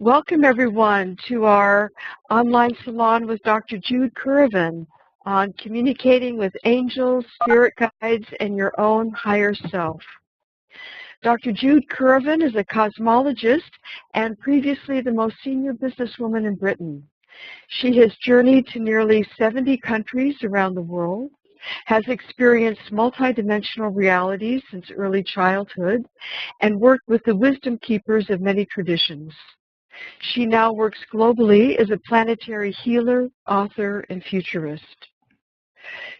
Welcome everyone to our online salon with Dr. Jude Currivan on communicating with angels, spirit guides, and your own higher self. Dr. Jude Currivan is a cosmologist and previously the most senior businesswoman in Britain. She has journeyed to nearly 70 countries around the world, has experienced multidimensional realities since early childhood, and worked with the wisdom keepers of many traditions. She now works globally as a planetary healer, author, and futurist.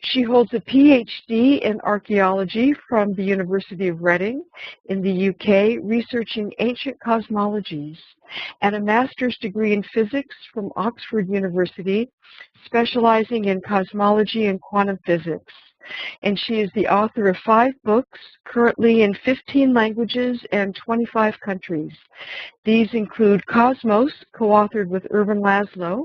She holds a PhD in Archaeology from the University of Reading in the UK, researching ancient cosmologies, and a master's degree in physics from Oxford University, specializing in cosmology and quantum physics. And she is the author of 5 books, currently in 15 languages and 25 countries. These include Cosmos, co-authored with Ervin Laszlo,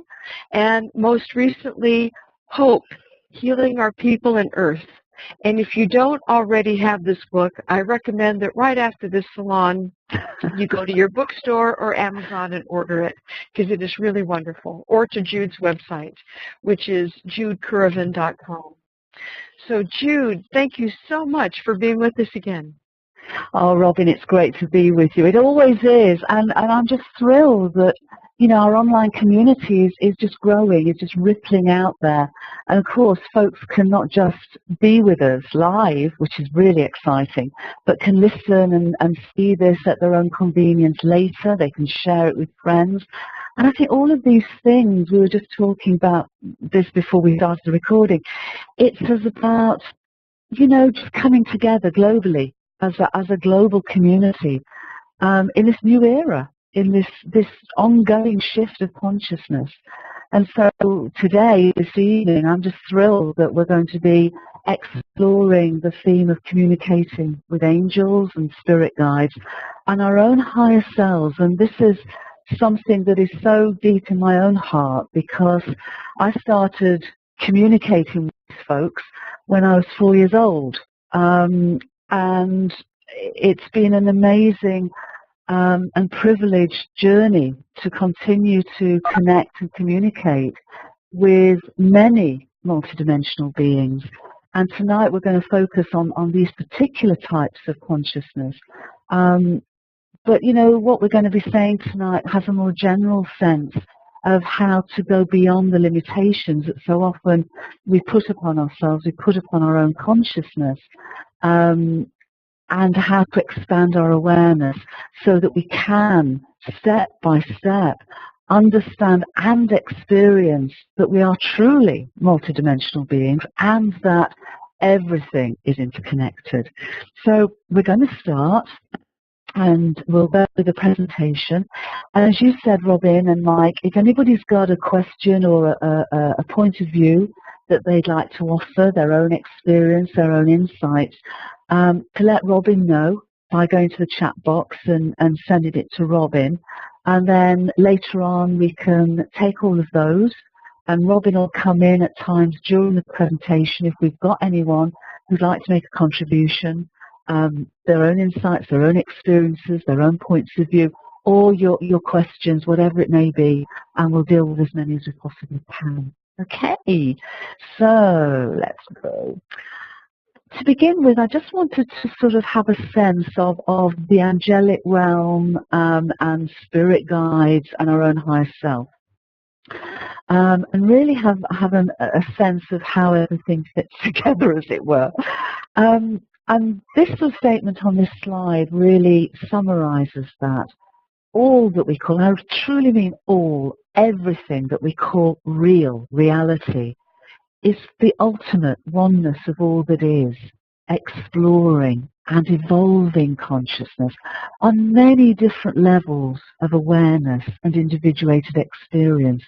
and most recently, Hope, Healing Our People and Earth. And if you don't already have this book, I recommend that right after this salon, you go to your bookstore or Amazon and order it, because it is really wonderful. Or to Jude's website, which is judecurrivan.com. So Jude, thank you so much for being with us again. Oh, Robin, it's great to be with you. It always is. And I'm just thrilled that, you know, our online community is just growing, it's just rippling out there. And of course, folks can not just be with us live, which is really exciting, but can listen and see this at their own convenience later. They can share it with friends. And I think all of these things, we were just talking about this before we started the recording, it's about, you know, just coming together globally as a global community in this new era, in this ongoing shift of consciousness. And so today, this evening, I'm just thrilled that we're going to be exploring the theme of communicating with angels and spirit guides and our own higher selves. And this is something that is so deep in my own heart, because I started communicating with folks when I was 4 years old. And it's been an amazing and privileged journey to continue to connect and communicate with many multidimensional beings. And tonight we're going to focus on these particular types of consciousness. But you know, what we're going to be saying tonight has a more general sense of how to go beyond the limitations that so often we put upon ourselves, we put upon our own consciousness, and how to expand our awareness so that we can, step by step, understand and experience that we are truly multidimensional beings and that everything is interconnected. So we're going to start, and we'll go with the presentation. And as you said, Robin and Mike, if anybody's got a question or a point of view that they'd like to offer, their own experience, their own insights, to let Robin know by going to the chat box and sending it to Robin. And then later on we can take all of those, and Robin will come in at times during the presentation if we've got anyone who'd like to make a contribution, their own insights, their own experiences, their own points of view, or your questions, whatever it may be, and we'll deal with as many as we possibly can. Okay, so let's go. To begin with, I just wanted to sort of have a sense of the angelic realm and spirit guides and our own higher self. And really have a sense of how everything fits together, as it were. And this sort of statement on this slide really summarizes that. All that we call, and I truly mean all, everything that we call real, reality, is the ultimate oneness of all that is, exploring and evolving consciousness on many different levels of awareness and individuated experience.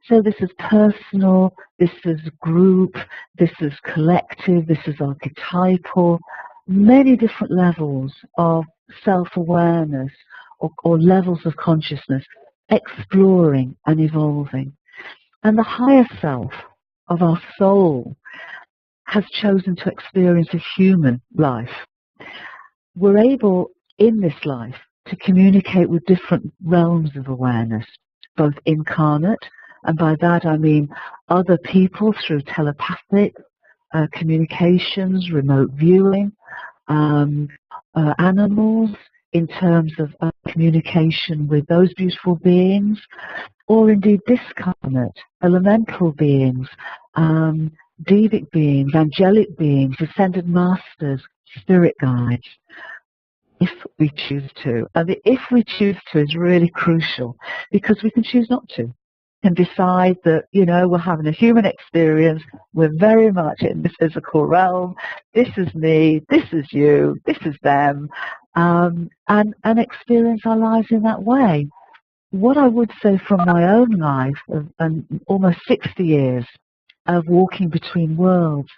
So this is personal, this is group, this is collective, this is archetypal, many different levels of self-awareness or levels of consciousness, exploring and evolving. And the higher self of our soul has chosen to experience a human life. We're able in this life to communicate with different realms of awareness, both incarnate, and by that I mean other people through telepathic communications, remote viewing, animals in terms of communication with those beautiful beings, or indeed discarnate, elemental beings, devic beings, angelic beings, ascended masters, spirit guides, if we choose to. And the if we choose to is really crucial, because we can choose not to and decide that, you know, we're having a human experience, we're very much in the physical realm, this is me, this is you, this is them, and experience our lives in that way. What I would say from my own life of almost 60 years of walking between worlds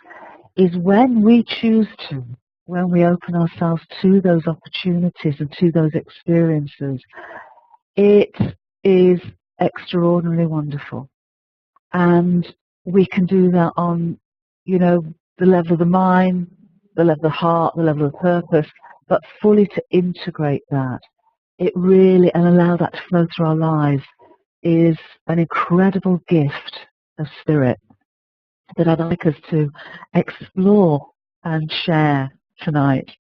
is when we choose to, when we open ourselves to those opportunities and to those experiences, it is extraordinarily wonderful. And we can do that on, you know, the level of the mind, the level of the heart, the level of purpose, but fully to integrate that. It really, and allow that to flow through our lives, is an incredible gift of spirit that I'd like us to explore and share tonight.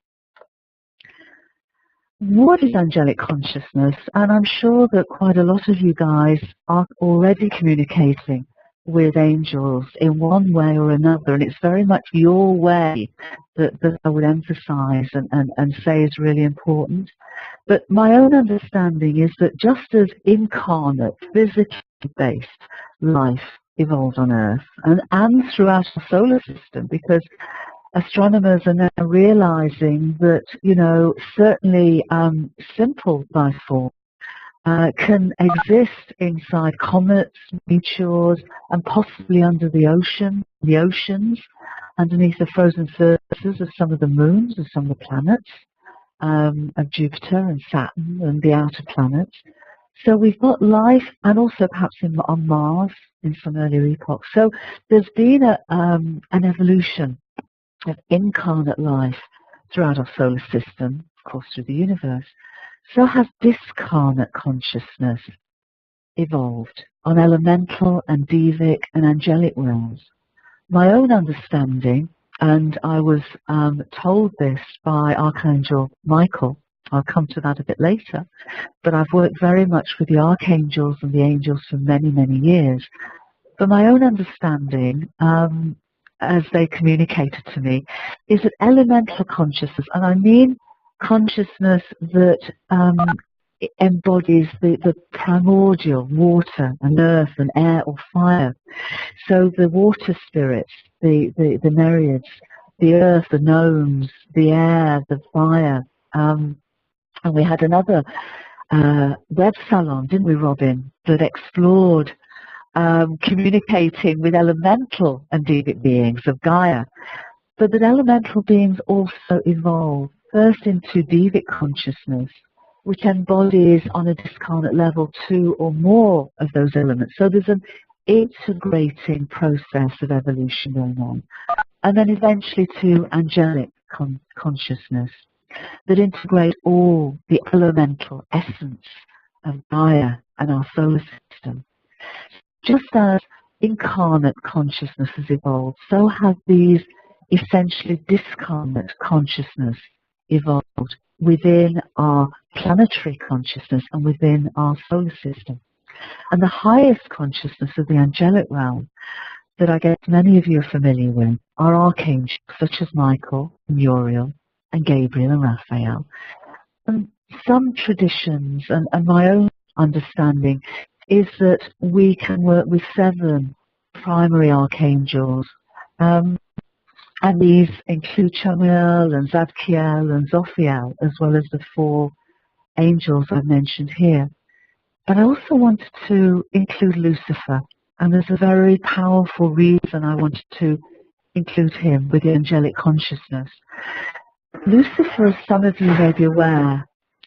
What is angelic consciousness? And I'm sure that quite a lot of you guys are already communicating with angels in one way or another, and it's very much your way that I would emphasize and say is really important. But my own understanding is that just as incarnate, physically based life evolved on Earth and throughout the solar system, because astronomers are now realizing that, you know, certainly simple life form can exist inside comets, meteors, and possibly under the oceans, underneath the frozen surfaces of some of the moons of some of the planets of Jupiter and Saturn and the outer planets. So we've got life, and also perhaps on Mars in some earlier epochs. So there's been an evolution of incarnate life throughout our solar system, of course through the universe. So has discarnate consciousness evolved on elemental and devic and angelic realms. My own understanding, and I was told this by Archangel Michael, I'll come to that a bit later, but I've worked very much with the archangels and the angels for many, many years. But my own understanding, as they communicated to me, is that elemental consciousness, and I mean consciousness that embodies the primordial water and earth and air or fire. So the water spirits, the nereids, the earth, the gnomes, the air, the fire. And we had another web salon, didn't we, Robin, that explored communicating with elemental and devic beings of Gaia. But that elemental beings also evolve first into devic consciousness, which embodies on a discarnate level 2 or more of those elements. So there's an integrating process of evolution going on. And then eventually to angelic consciousness that integrate all the elemental essence of Gaia and our solar system. Just as incarnate consciousness has evolved, so have these essentially discarnate consciousness evolved within our planetary consciousness and within our solar system. And the highest consciousness of the angelic realm that I guess many of you are familiar with are archangels such as Michael and Uriel and Gabriel and Raphael. And some traditions and my own understanding is that we can work with 7 primary archangels, and these include Chamuel and Zadkiel and Zophiel, as well as the 4 angels I've mentioned here. But I also wanted to include Lucifer, and there's a very powerful reason I wanted to include him with the angelic consciousness. Lucifer, as some of you may be aware,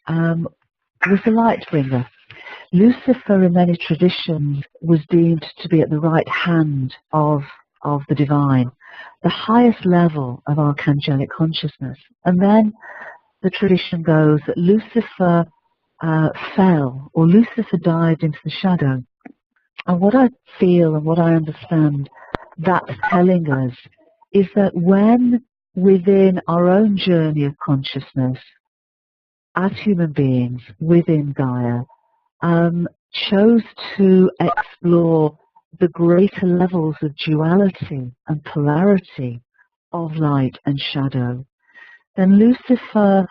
was a light bringer. Lucifer, in many traditions, was deemed to be at the right hand of the divine, the highest level of archangelic consciousness. And then the tradition goes that Lucifer fell, or Lucifer dived into the shadow. And what I feel and what I understand that's telling us is that when within our own journey of consciousness, as human beings within Gaia, chose to explore the greater levels of duality and polarity of light and shadow, then Lucifer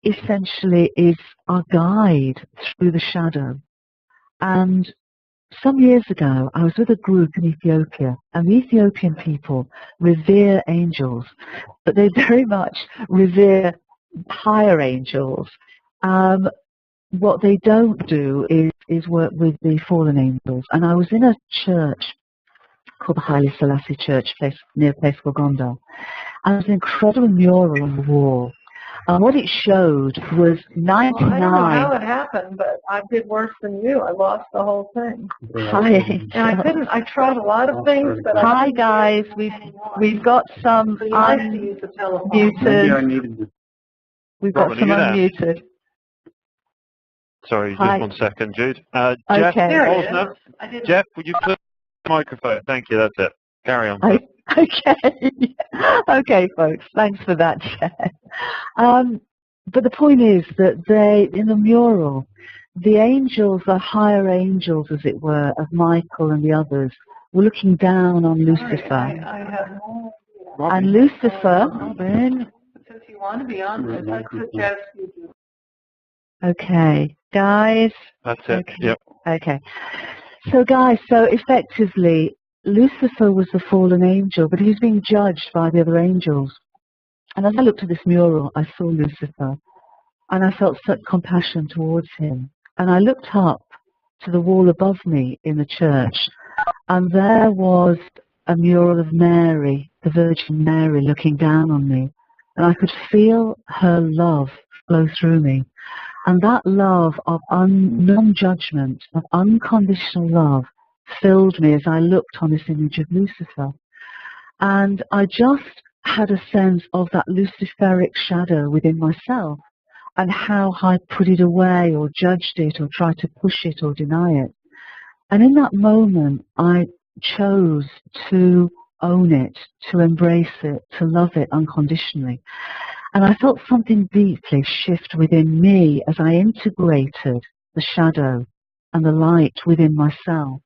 essentially is our guide through the shadow. And some years ago, I was with a group in Ethiopia, and the Ethiopian people revere angels, but they very much revere higher angels. What they don't do is work with the fallen angels. And I was in a church called the Haile Selassie Church near a place called Gondar. And there was an incredible mural on the wall. And what it showed was 99... Well, I don't know how it happened, but I did worse than you. I lost the whole thing. Hi, And I tried a lot of things, but hi guys, we've got some unmuted. We've got some unmuted. Sorry, Hi. just 1 second, Jude. Okay. Jeff, Jeff, would you put the microphone? Thank you, that's it. Carry on. Okay. Okay, folks, thanks for that, Jeff. But the point is that in the mural, the angels, the higher angels, as it were, of Michael and the others, were looking down on Lucifer. I have no idea. And Lucifer... Since you want to be on this, I suggest you do. Okay, guys. That's it, okay. Yep. Okay. So, guys, so effectively, Lucifer was the fallen angel, but he was being judged by the other angels. And as I looked at this mural, I saw Lucifer, and I felt such compassion towards him. And I looked up to the wall above me in the church, and there was a mural of Mary, the Virgin Mary, looking down on me. And I could feel her love flow through me. And that love of non-judgment, of unconditional love, filled me as I looked on this image of Lucifer. And I just had a sense of that Luciferic shadow within myself and how I put it away or judged it or tried to push it or deny it. And in that moment, I chose to own it, to embrace it, to love it unconditionally. And I felt something deeply shift within me as I integrated the shadow and the light within myself.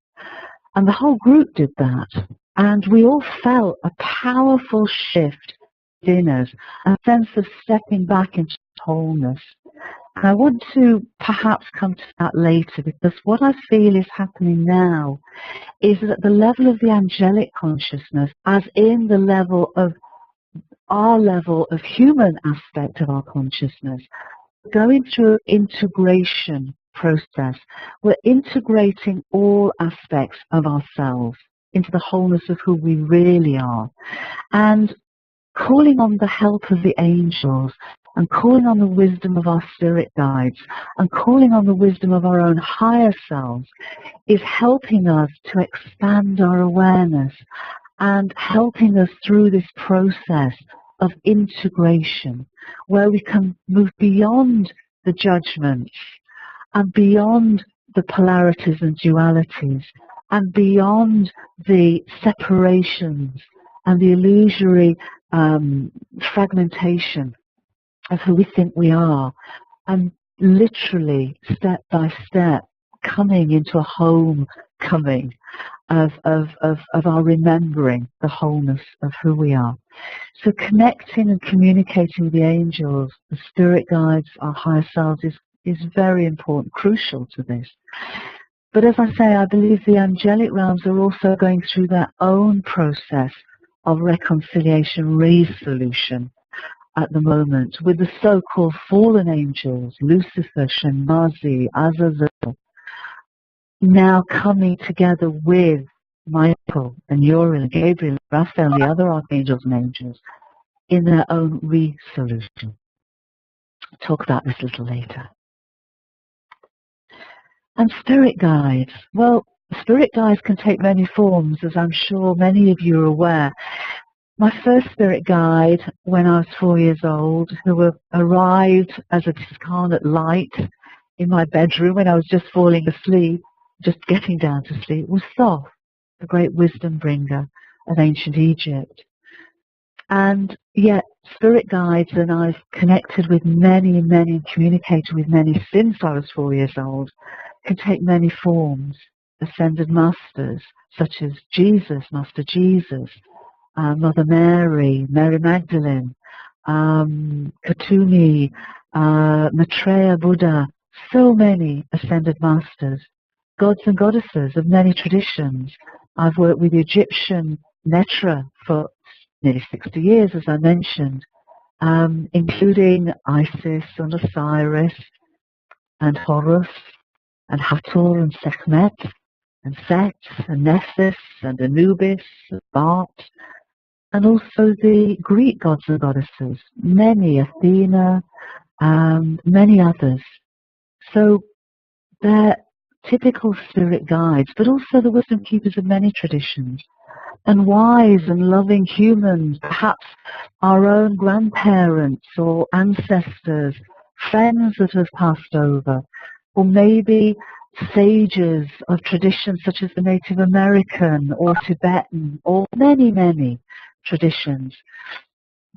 And the whole group did that. And we all felt a powerful shift within us, a sense of stepping back into wholeness. And I want to perhaps come to that later, because what I feel is happening now is that the level of the angelic consciousness, as in the level of our level of human aspect of our consciousness, going through an integration process. We're integrating all aspects of ourselves into the wholeness of who we really are, and calling on the help of the angels, and calling on the wisdom of our spirit guides, and calling on the wisdom of our own higher selves is helping us to expand our awareness and helping us through this process of integration, where we can move beyond the judgments and beyond the polarities and dualities and beyond the separations and the illusory fragmentation of who we think we are, and literally step by step coming into a homecoming of our remembering the wholeness of who we are. So connecting and communicating with the angels, the spirit guides, our higher selves is very important, crucial to this. But as I say, I believe the angelic realms are also going through their own process of reconciliation, resolution at the moment, with the so-called fallen angels, Lucifer, Shemazi, Azazel, now coming together with Michael and Uriel and Gabriel, Raphael and the other archangels and angels in their own resolution. I'll talk about this a little later. And spirit guides. Well, spirit guides can take many forms, as I'm sure many of you are aware. My first spirit guide, when I was 4 years old, who arrived as a discarnate light in my bedroom when I was just falling asleep, just getting down to sleep, was Thoth, the great wisdom bringer of ancient Egypt. And yet, spirit guides, and I've connected with many, communicated with many since I was 4 years old, can take many forms. Ascended masters, such as Jesus, Master Jesus, Mother Mary, Mary Magdalene, Katuni, Maitreya Buddha, so many ascended masters, gods and goddesses of many traditions. I've worked with the Egyptian Netra for nearly 60 years, as I mentioned, including Isis and Osiris and Horus and Hathor and Sekhmet and Set and Nephthys and Anubis and Bart, and also the Greek gods and goddesses, many, Athena, many others. So they're typical spirit guides, but also the wisdom keepers of many traditions, and wise and loving humans, perhaps our own grandparents or ancestors, friends that have passed over, or maybe sages of traditions such as the Native American or Tibetan, or many traditions.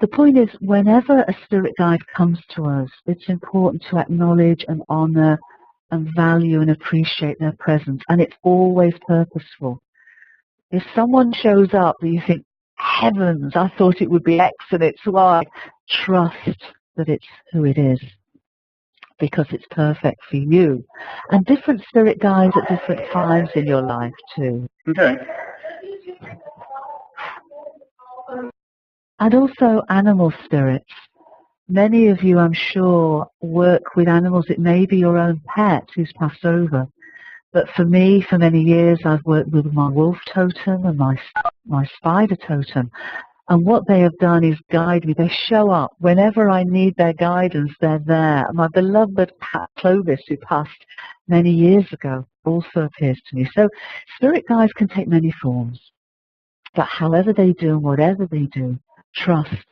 The point is, whenever a spirit guide comes to us, it's important to acknowledge and honor and value and appreciate their presence, and it's always purposeful. If someone shows up that you think, heavens, I thought it would be X and it's Y, trust that it's who it is, because it's perfect for you. And different spirit guides at different times in your life too. Okay. And also animal spirits. Many of you, I'm sure, work with animals. It may be your own pet who's passed over. But for me, for many years, I've worked with my wolf totem and my spider totem. And what they have done is guide me. They show up. Whenever I need their guidance, they're there. My beloved cat Clovis, who passed many years ago, also appears to me. So spirit guides can take many forms. But however they do and whatever they do, trust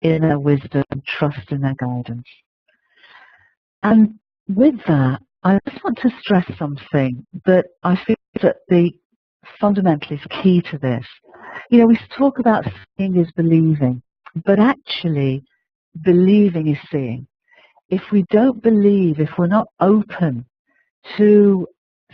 in their wisdom, trust in their guidance. And with that, I just want to stress something that I feel that the fundamental is key to this. You know, we talk about seeing is believing, but actually believing is seeing. If we don't believe, if we're not open to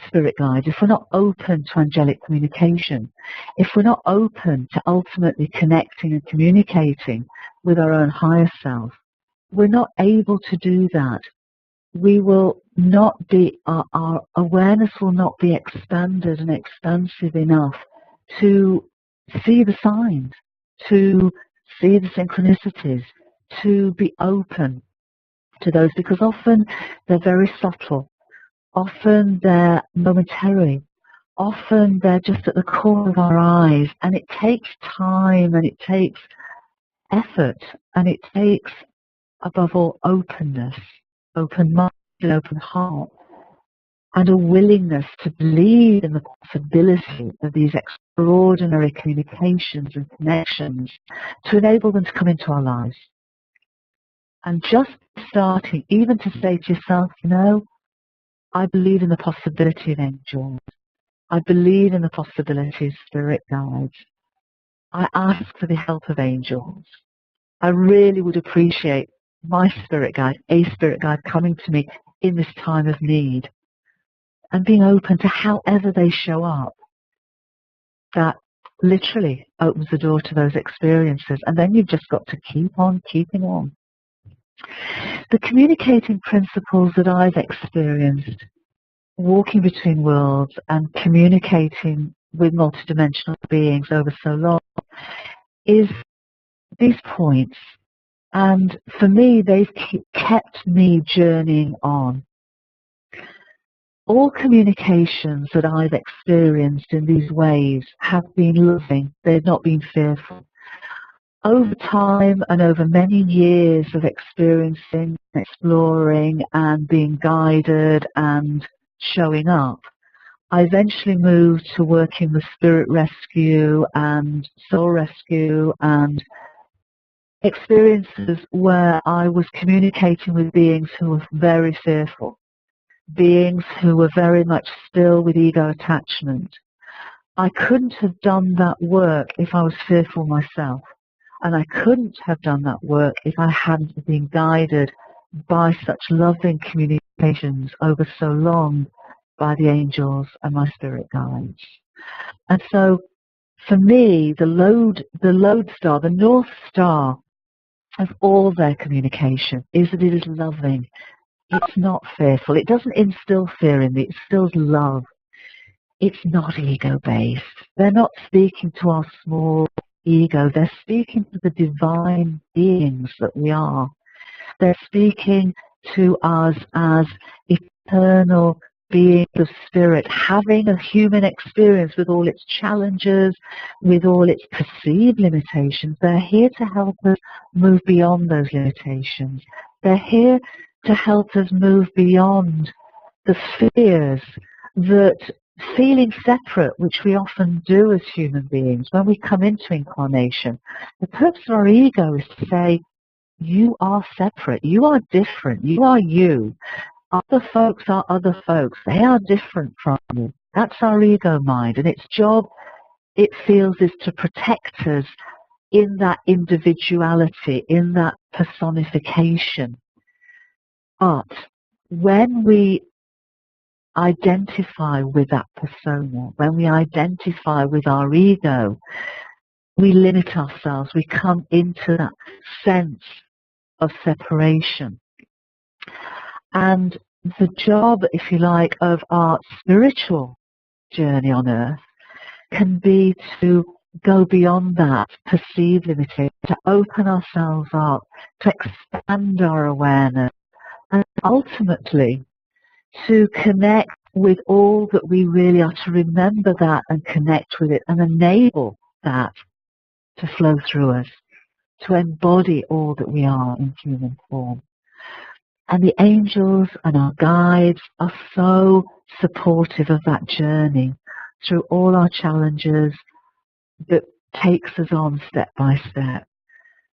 spirit guides, if we're not open to angelic communication, if we're not open to ultimately connecting and communicating with our own higher self, we're not able to do that. We will not be, our awareness will not be expanded and expansive enough to see the signs, to see the synchronicities, to be open to those, because often they're very subtle, often they're momentary, often they're just at the corner of our eyes, and it takes time and it takes effort and it takes, above all, openness, open mind and open heart, and a willingness to believe in the possibility of these extraordinary communications and connections to enable them to come into our lives. And just starting, even to say to yourself, you know, I believe in the possibility of angels. I believe in the possibility of spirit guides. I ask for the help of angels. I really would appreciate my spirit guide, a spirit guide, coming to me in this time of need, and being open to however they show up. That literally opens the door to those experiences, and then you've just got to keep on keeping on. The communicating principles that I've experienced walking between worlds and communicating with multidimensional beings over so long is these points. And for me, they've kept me journeying on. All communications that I've experienced in these ways have been loving. They've not been fearful. Over time and over many years of experiencing, exploring, and being guided and showing up, I eventually moved to working with spirit rescue and soul rescue and experiences where I was communicating with beings who were very fearful. beings who were very much still with ego attachment. I couldn't have done that work if I was fearful myself. And I couldn't have done that work if I hadn't been guided by such loving communications over so long by the angels and my spirit guides. And so for me, the lodestar, the North Star of all their communication is that it is loving. It's not fearful. It doesn't instill fear in me. It instills love. It's not ego-based. They're not speaking to our small ego. They're speaking to the divine beings that we are. They're speaking to us as eternal beings of spirit, having a human experience with all its challenges, with all its perceived limitations. They're here to help us move beyond those limitations. They're here to help us move beyond the fears that feeling separate, which we often do as human beings when we come into incarnation. The purpose of our ego is to say, you are separate, you are different, you are you. Other folks are other folks. They are different from you. That's our ego mind, and its job, it feels, is to protect us in that individuality, in that personification. But when we identify with that persona, when we identify with our ego, we limit ourselves. We come into that sense of separation. And the job, if you like, of our spiritual journey on earth can be to go beyond that perceived limitation, to open ourselves up, to expand our awareness, and ultimately to connect with all that we really are, to remember that and connect with it and enable that to flow through us, to embody all that we are in human form. And the angels and our guides are so supportive of that journey through all our challenges that takes us on step by step.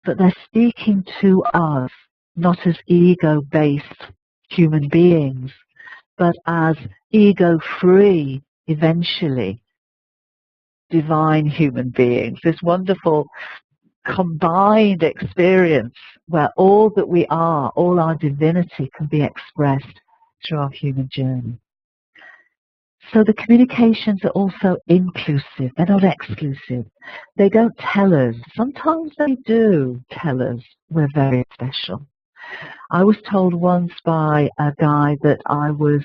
But they're speaking to us not as ego-based human beings, but as ego-free, eventually, divine human beings. This wonderful combined experience where all that we are, all our divinity can be expressed through our human journey. So the communications are also inclusive, they're not exclusive. They don't tell us, sometimes they do tell us we're very special. I was told once by a guy that I was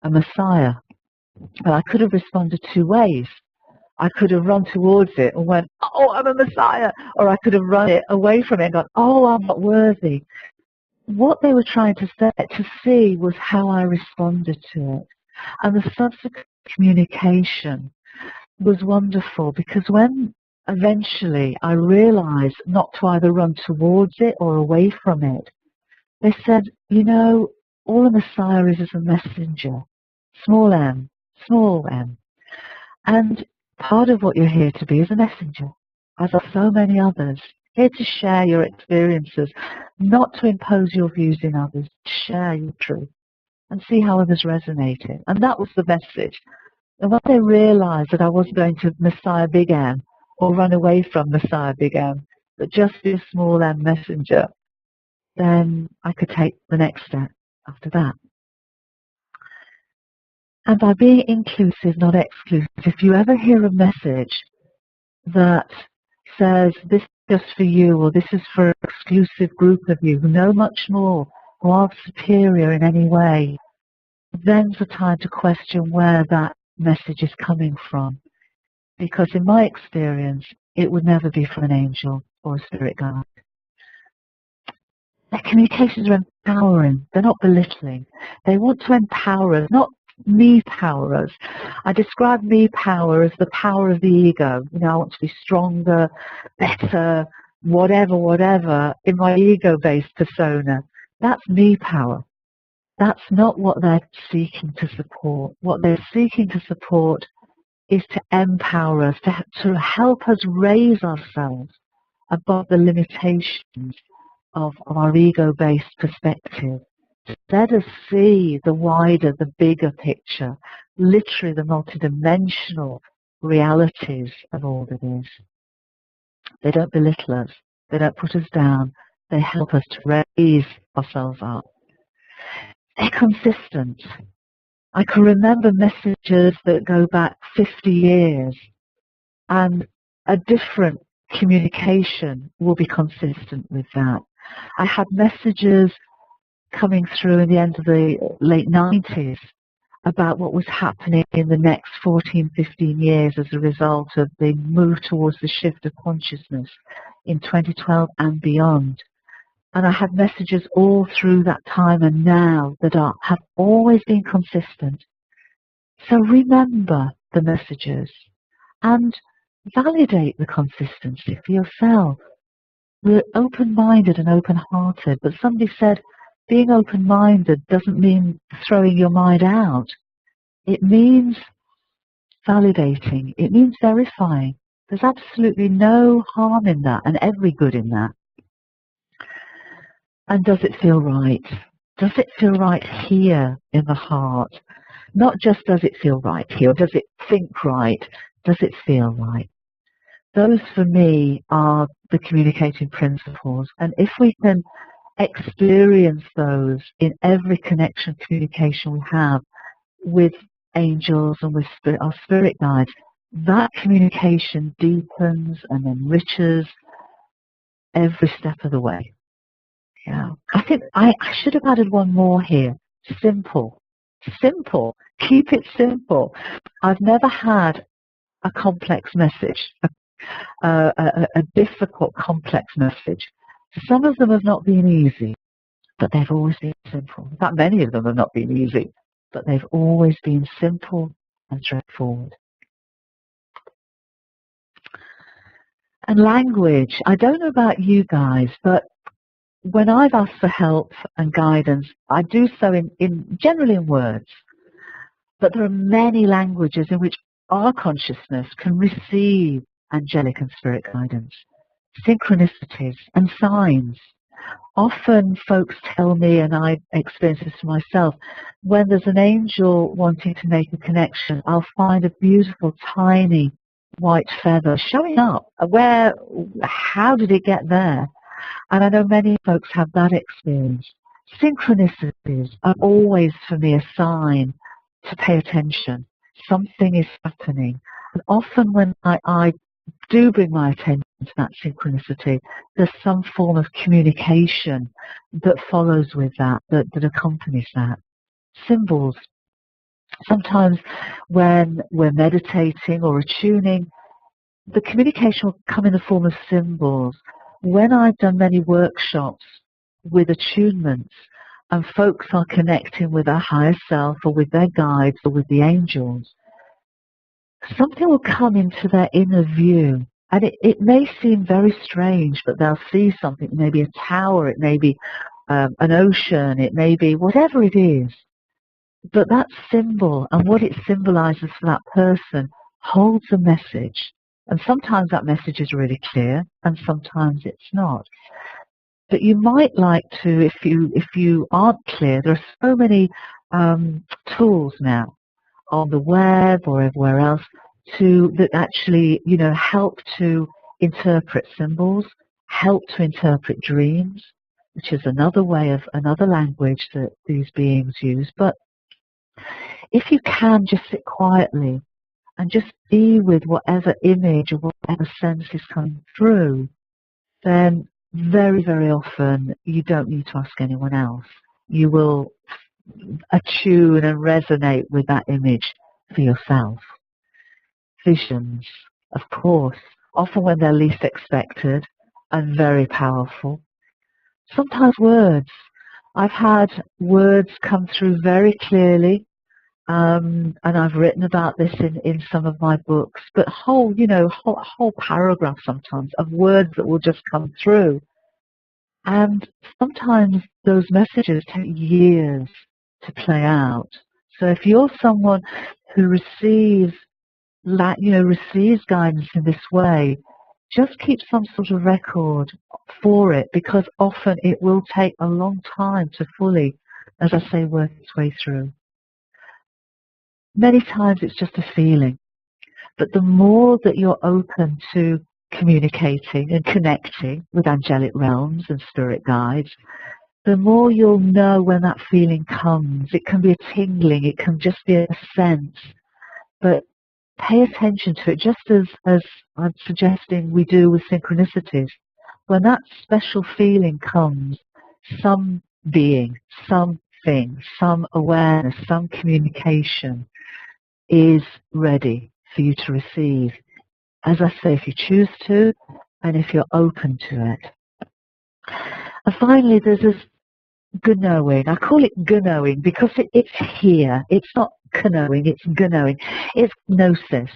a messiah, but I could have responded two ways. I could have run towards it and went, oh, I'm a messiah, or I could have run it away from it and gone, oh, I'm not worthy. What they were trying to see was how I responded to it. And the subsequent communication was wonderful, because when eventually I realized not to either run towards it or away from it, they said, you know, all a messiah is a messenger, small m, small m. And part of what you're here to be is a messenger, as are so many others, here to share your experiences, not to impose your views in others, share your truth and see how others resonated. And that was the message. And when they realized that I wasn't going to Messiah Big M or run away from Messiah Big M, but just be a small m messenger, then I could take the next step after that. And by being inclusive, not exclusive, if you ever hear a message that says this is just for you, or this is for an exclusive group of you who know much more, who are superior in any way, then's the time to question where that message is coming from. Because in my experience, it would never be from an angel or a spirit guide. Their communications are empowering. They're not belittling. They want to empower us, not me power us. I describe me power as the power of the ego. You know, I want to be stronger, better, whatever, in my ego-based persona. That's me power. That's not what they're seeking to support. What they're seeking to support is to empower us, to help us raise ourselves above the limitations of our ego-based perspective Let us see the wider, the bigger picture, literally the multidimensional realities of all that is. They don't belittle us. They don't put us down. They help us to raise ourselves up. They're consistent. I can remember messages that go back 50 years, and a different communication will be consistent with that. I had messages coming through in the end of the late 90s about what was happening in the next 14, 15 years as a result of the move towards the shift of consciousness in 2012 and beyond. And I had messages all through that time and now that have always been consistent. So remember the messages and validate the consistency for yourself. We're open-minded and open-hearted, but somebody said being open-minded doesn't mean throwing your mind out. It means validating. It means verifying. There's absolutely no harm in that and every good in that. And does it feel right? Does it feel right here in the heart? Not just does it feel right here, does it think right? Does it feel right? Those for me are the communicating principles. And if we can experience those in every connection, communication we have with angels and with our spirit guides, that communication deepens and enriches every step of the way. Yeah, I think I should have added one more here. Simple. Simple. Keep it simple. I've never had a complex message, a difficult, complex message. Some of them have not been easy, but they've always been simple. In fact, many of them have not been easy, but they've always been simple and straightforward. And language. I don't know about you guys, but when I've asked for help and guidance, I do so generally in words. But there are many languages in which our consciousness can receive angelic and spirit guidance, synchronicities and signs. Often folks tell me, and I experience this myself, when there's an angel wanting to make a connection, I'll find a beautiful, tiny white feather showing up. How did it get there? And I know many folks have that experience. Synchronicities are always, for me, a sign to pay attention. Something is happening. And often when I do bring my attention to that synchronicity, there's some form of communication that follows with that accompanies that. Symbols. Sometimes when we're meditating or attuning, the communication will come in the form of symbols. When I've done many workshops with attunements and folks are connecting with their higher self or with their guides or with the angels, something will come into their inner view. And it may seem very strange, but they'll see something. It may be a tower, it may be an ocean, it may be whatever it is. But that symbol and what it symbolizes for that person holds a message. And sometimes that message is really clear, and sometimes it's not. But you might like to, if you aren't clear, there are so many tools now on the web or everywhere else that actually, help to interpret symbols, help to interpret dreams, which is another language that these beings use. But if you can just sit quietly and just be with whatever image or whatever sense is coming through, then very, very often you don't need to ask anyone else. You will attune and resonate with that image for yourself. Visions, of course, often when they're least expected and very powerful. Sometimes words. I've had words come through very clearly, and I've written about this in some of my books, but whole paragraphs sometimes of words that will just come through. And sometimes those messages take years to play out. So if you're someone who receives guidance in this way, just keep some sort of record for it, because often it will take a long time to fully as I say, work its way through. Many times it's just a feeling, but the more that you're open to communicating and connecting with angelic realms and spirit guides, the more you'll know when that feeling comes. It can be a tingling, it can just be a sense, but pay attention to it, just as I'm suggesting we do with synchronicities. When that special feeling comes, some being, something, some awareness, some communication is ready for you to receive. As I say, if you choose to, and if you're open to it. And finally, there's this gnowing. I call it gnowing because it's here. It's not knowing, it's gnowing. It's gnosis.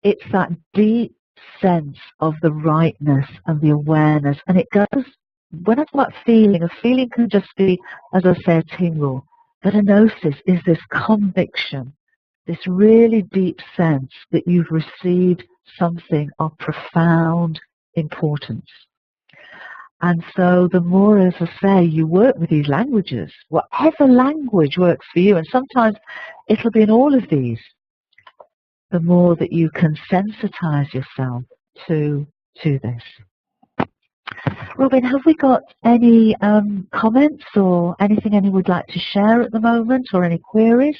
It's that deep sense of the rightness and the awareness. And it goes, when I talk about feeling, a feeling can just be, as I say, a tingle. But a gnosis is this conviction, this really deep sense that you've received something of profound importance. And so the more, as I say, you work with these languages, whatever language works for you, and sometimes it'll be in all of these, the more that you can sensitize yourself to this. Robin, have we got any comments or anything anyone would like to share at the moment, or any queries?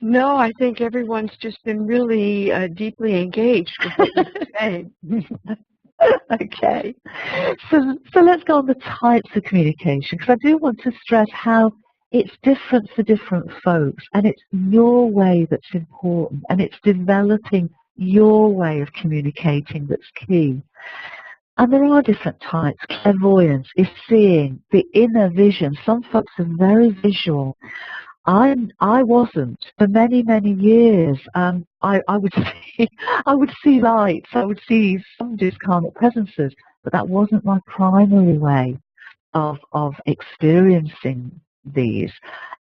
No, I think everyone's just been really deeply engaged with what you're saying. Okay, so let's go on the types of communication, because I do want to stress how it's different for different folks, and it's your way that's important, and it's developing your way of communicating that's key. And there are different types. Clairvoyance is seeing the inner vision. Some folks are very visual. I wasn't for many years. I would see lights. I would see some discarnate presences, but that wasn't my primary way of experiencing these.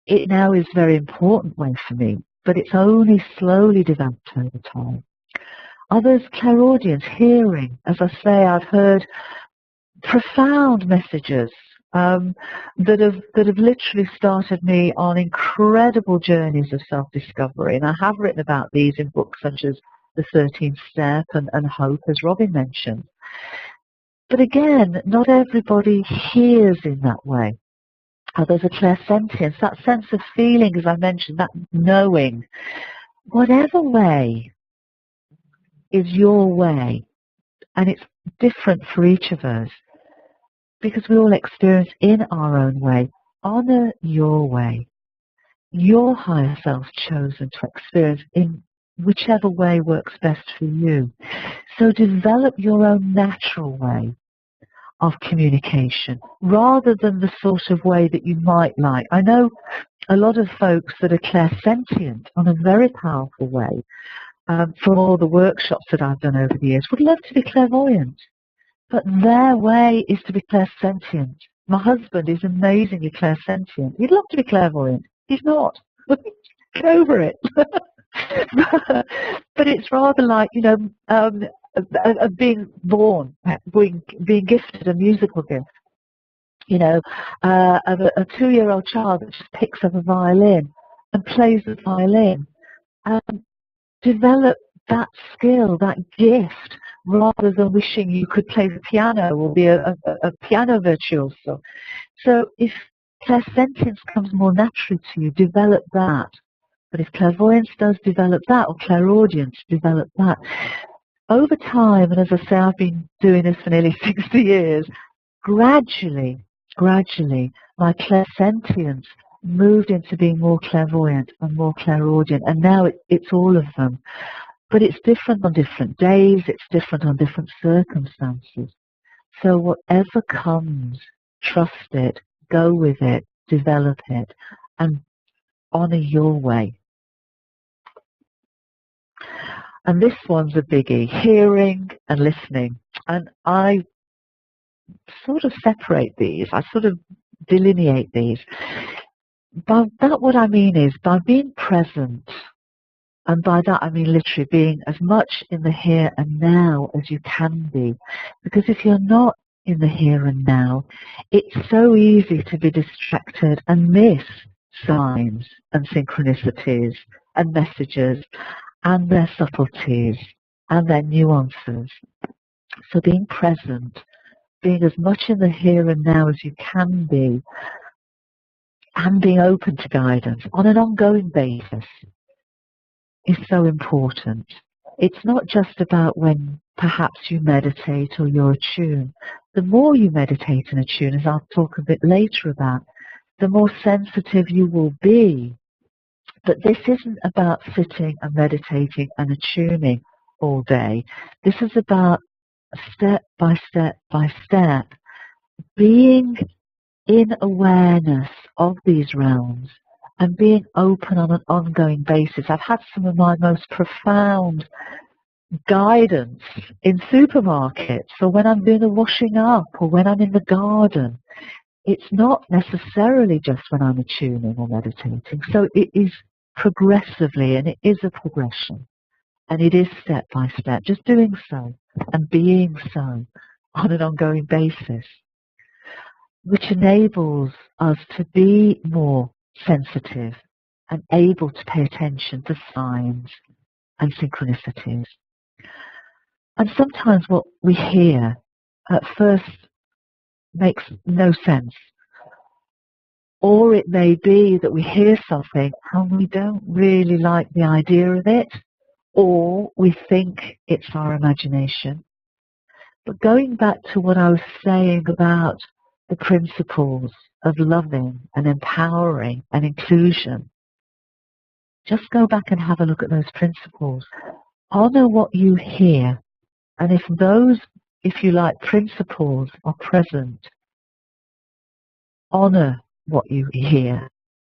It now is a very important way for me, but it's only slowly developed over time. Others, clairaudience, hearing. As I say, I've heard profound messages that have literally started me on incredible journeys of self-discovery. And I have written about these in books such as The 13th Step and Hope, as Robin mentioned. But again, not everybody hears in that way. Others are clairsentience, that sense of feeling, as I mentioned, that knowing. Whatever way is your way, and it's different for each of us, because we all experience in our own way. Honor your way. Your higher self's chosen to experience in whichever way works best for you. So develop your own natural way of communication rather than the sort of way that you might like. I know a lot of folks that are clairsentient on a very powerful way, from all the workshops that I've done over the years, would love to be clairvoyant. But their way is to be clairsentient. My husband is amazingly clairsentient. He'd love to be clairvoyant. He's not. Get over it. But it's rather like, you know, of being born, being gifted a musical gift. You know, of a 2-year-old child that just picks up a violin and plays the violin. Develop that skill, that gift, rather than wishing you could play the piano or be a piano virtuoso. So if clairsentience comes more naturally to you, develop that. But if clairvoyance does, develop that, or clairaudience, develop that. Over time, and as I say, I've been doing this for nearly 60 years, gradually, my clairsentience moved into being more clairvoyant and more clairaudient, and now it's all of them. But it's different on different days, it's different on different circumstances. So whatever comes, trust it, go with it, develop it, and honor your way. And this one's a biggie, hearing and listening. And I sort of separate these, I sort of delineate these. By that, what I mean is by being present, and by that I mean literally being as much in the here and now as you can be. Because if you're not in the here and now. It's so easy to be distracted and miss signs and synchronicities and messages and their subtleties and their nuances. So being present, being as much in the here and now as you can be, and being open to guidance on an ongoing basis is so important. It's not just about when perhaps you meditate or you're attuned. The more you meditate and attune, as I'll talk a bit later about, the more sensitive you will be. But this isn't about sitting and meditating and attuning all day. This is about step by step by step being in awareness of these realms and being open on an ongoing basis. I've had some of my most profound guidance in supermarkets, or when I'm doing the washing up, or when I'm in the garden. It's not necessarily just when I'm attuning or meditating. So it is progressively, and it is a progression, and it is step by step, just doing so and being so on an ongoing basis, which enables us to be more sensitive and able to pay attention to signs and synchronicities. And sometimes what we hear at first makes no sense. Or it may be that we hear something and we don't really like the idea of it, or we think it's our imagination. But going back to what I was saying about the principles of loving and empowering and inclusion, just go back and have a look at those principles. Honor what you hear. And if those, if you like, principles are present, honor what you hear.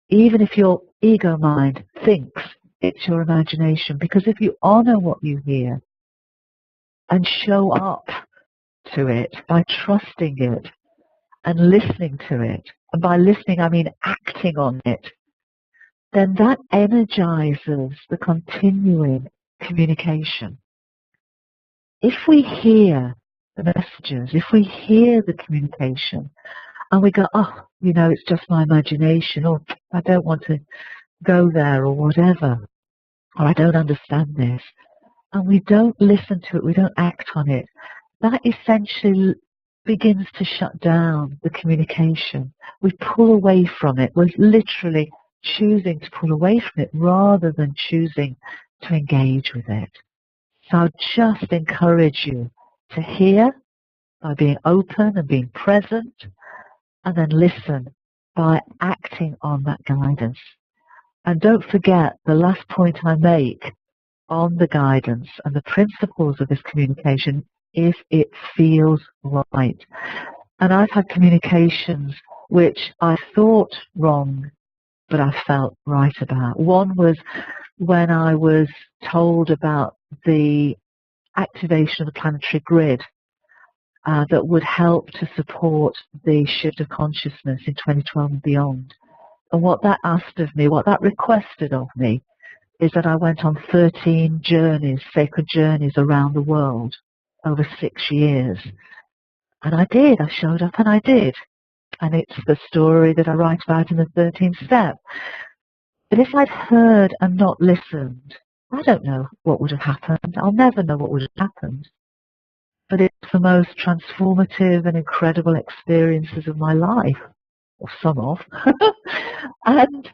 Even if your ego mind thinks it's your imagination, because if you honor what you hear and show up to it by trusting it and listening to it, and by listening I mean acting on it, then that energizes the continuing communication. If we hear the messages, if we hear the communication, and we go, oh, you know, it's just my imagination, or I don't want to go there, or whatever, or I don't understand this, and we don't listen to it, we don't act on it, that essentially begins to shut down the communication. We pull away from it. We're literally choosing to pull away from it rather than choosing to engage with it. So I just encourage you to hear by being open and being present, and then listen by acting on that guidance. And don't forget the last point I make on the guidance and the principles of this communication, if it feels right. And I've had communications which I thought wrong, but I felt right about. One was when I was told about the activation of the planetary grid that would help to support the shift of consciousness in 2012 and beyond. And what that asked of me, what that requested of me, is that I went on 13 journeys, sacred journeys around the world over 6 years. And I did. I showed up and I did. And it's the story that I write about in the 13th step. But if I'd heard and not listened, I don't know what would have happened. I'll never know what would have happened. But it's the most transformative and incredible experiences of my life, or some of, and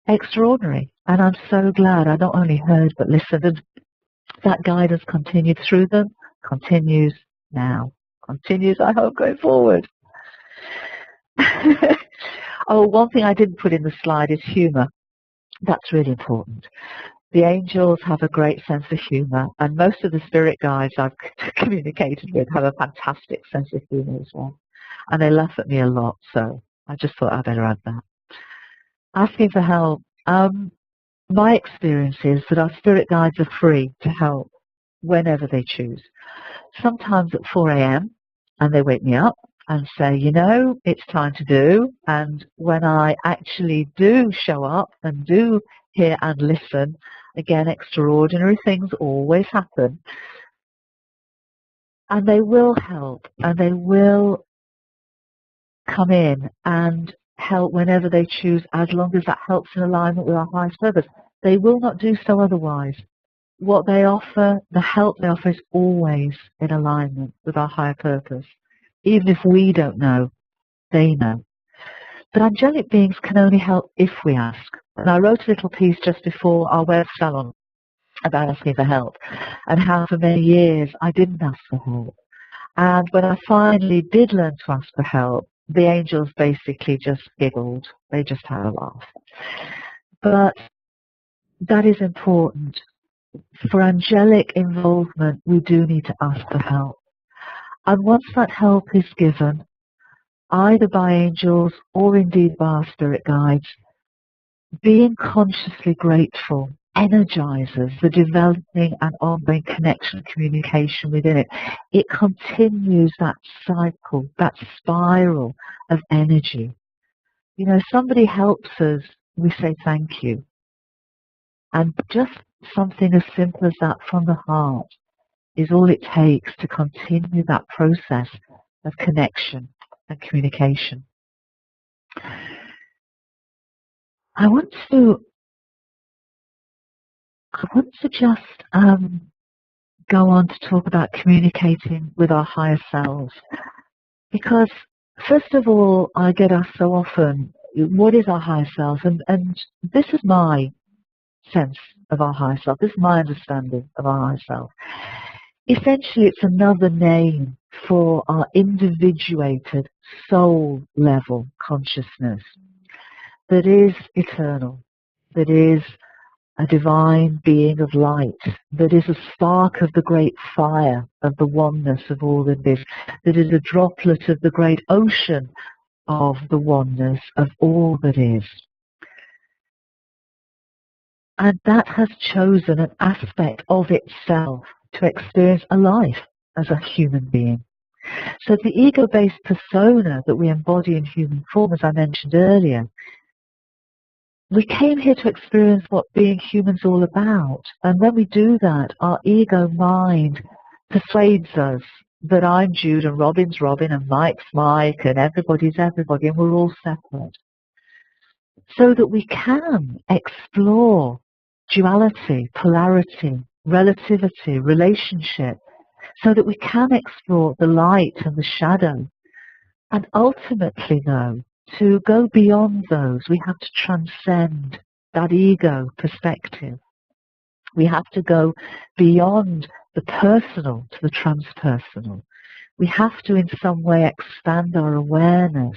extraordinary. And I'm so glad I not only heard but listened, and that guidance continued through them, continues now, continues, I hope, going forward. Oh, one thing I didn't put in the slide is humor. That's really important. The angels have a great sense of humor, and most of the spirit guides I've communicated with have a fantastic sense of humor as well. And they laugh at me a lot, so I just thought I'd better add that. Asking for help. My experience is that our spirit guides are free to help whenever they choose. Sometimes at 4 a.m. and they wake me up and say, you know, it's time to do. And when I actually do show up and do hear and listen, again, extraordinary things always happen. And they will help, and they will come in and help whenever they choose, as long as that helps in alignment with our highest purpose. They will not do so otherwise. What they offer, the help they offer, is always in alignment with our higher purpose. Even if we don't know, they know. But angelic beings can only help if we ask. And I wrote a little piece just before our web salon about asking for help, and how for many years I didn't ask for help. And when I finally did learn to ask for help, the angels basically just giggled. They just had a laugh. But that is important. For angelic involvement, we do need to ask for help. And once that help is given, either by angels or indeed by our spirit guides, being consciously grateful energizes the developing and ongoing connection and communication within it. It continues that cycle, that spiral of energy. You know, somebody helps us, we say thank you. And just something as simple as that from the heart is all it takes to continue that process of connection and communication. I want to just go on to talk about communicating with our higher selves, because first of all, I get asked so often, what is our higher self? And this is my sense of our higher self. This is my understanding of our higher self. Essentially, it's another name for our individuated soul level consciousness that is eternal, that is a divine being of light, that is a spark of the great fire of the oneness of all that is, that is a droplet of the great ocean of the oneness of all that is. And that has chosen an aspect of itself to experience a life as a human being. So the ego-based persona that we embody in human form, as I mentioned earlier, we came here to experience what being human's all about. And when we do that, our ego mind persuades us that I'm Jude and Robin's Robin and Mike's Mike and everybody's everybody and we're all separate. So that we can explore duality, polarity, relativity, relationship, so that we can explore the light and the shadow. And ultimately, though, to go beyond those, we have to transcend that ego perspective. We have to go beyond the personal to the transpersonal. We have to in some way expand our awareness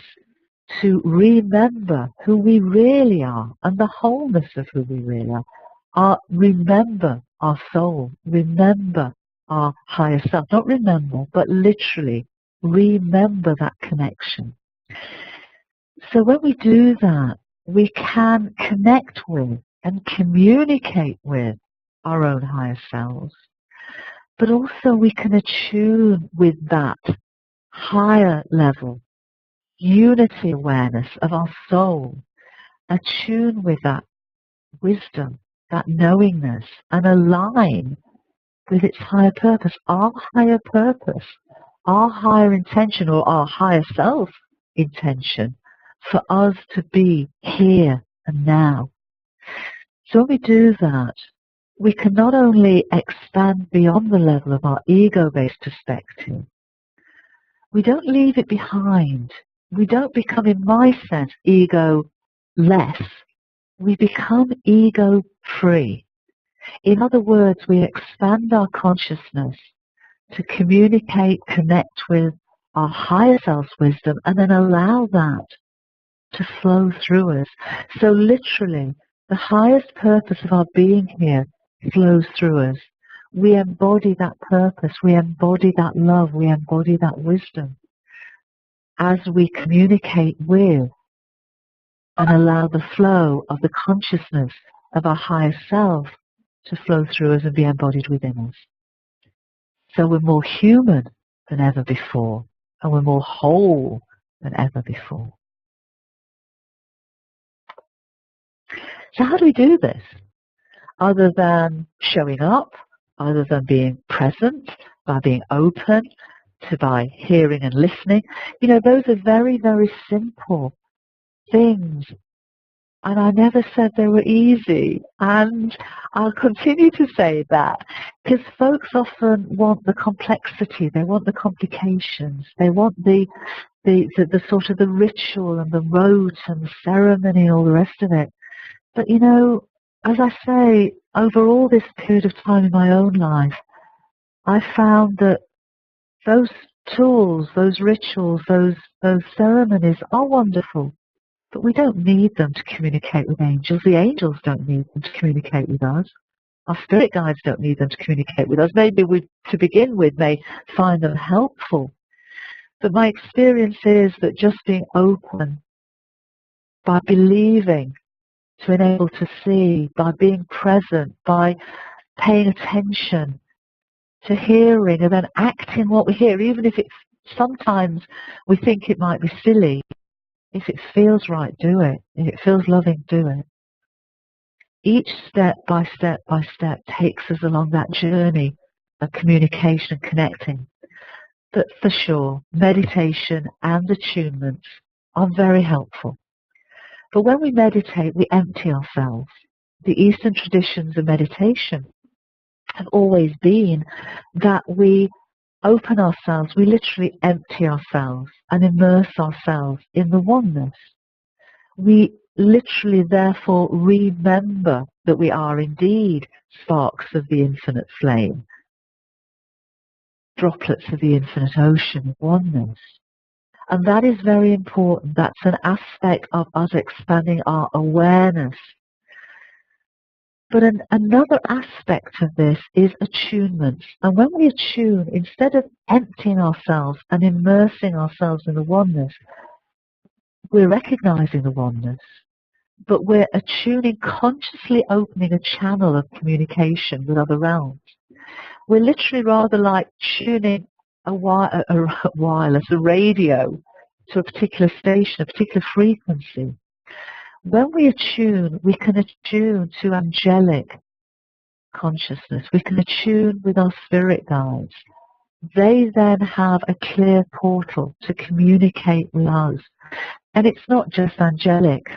to remember who we really are and the wholeness of who we really are. Remember our soul, remember our higher self. Not remember, but literally remember that connection. So when we do that, we can connect with and communicate with our own higher selves, but also we can attune with that higher level unity awareness of our soul, attune with that wisdom, that knowingness, and align with its higher purpose, our higher intention, or our higher self intention for us to be here and now. So when we do that, we can not only expand beyond the level of our ego-based perspective, we don't leave it behind. We don't become, in my sense, ego-less. We become ego-free. In other words, we expand our consciousness to communicate, connect with our higher self's wisdom, and then allow that to flow through us. So literally, the highest purpose of our being here flows through us. We embody that purpose, we embody that love, we embody that wisdom as we communicate with and allow the flow of the consciousness of our higher self to flow through us and be embodied within us. So we're more human than ever before, and we're more whole than ever before. So how do we do this? Other than showing up, other than being present, by being open, to by hearing and listening. You know, those are very, very simple things. And I never said they were easy. And I'll continue to say that because folks often want the complexity, they want the complications, they want the sort of the ritual and the rote and the ceremony and all the rest of it. But you know, as I say, over all this period of time in my own life, I found that those tools, those rituals, those ceremonies are wonderful. But we don't need them to communicate with angels. The angels don't need them to communicate with us. Our spirit guides don't need them to communicate with us. Maybe we, to begin with, may find them helpful. But my experience is that just being open, by believing, to enable to see, by being present, by paying attention to hearing and then acting what we hear, even if it's sometimes we think it might be silly. If it feels right, do it. If it feels loving, do it. Each step by step by step takes us along that journey of communication and connecting. But for sure, meditation and attunements are very helpful. But when we meditate, we empty ourselves. The Eastern traditions of meditation have always been that we open ourselves, we literally empty ourselves and immerse ourselves in the oneness. We literally therefore remember that we are indeed sparks of the infinite flame, droplets of the infinite ocean of oneness. And that is very important. That's an aspect of us expanding our awareness. But another aspect of this is attunements. And when we attune, instead of emptying ourselves and immersing ourselves in the oneness, we're recognizing the oneness, but we're attuning, consciously opening a channel of communication with other realms. We're literally rather like tuning a wireless, a radio, to a particular station, a particular frequency. When we attune, we can attune to angelic consciousness. We can attune with our spirit guides. They then have a clear portal to communicate with us. And it's not just angelic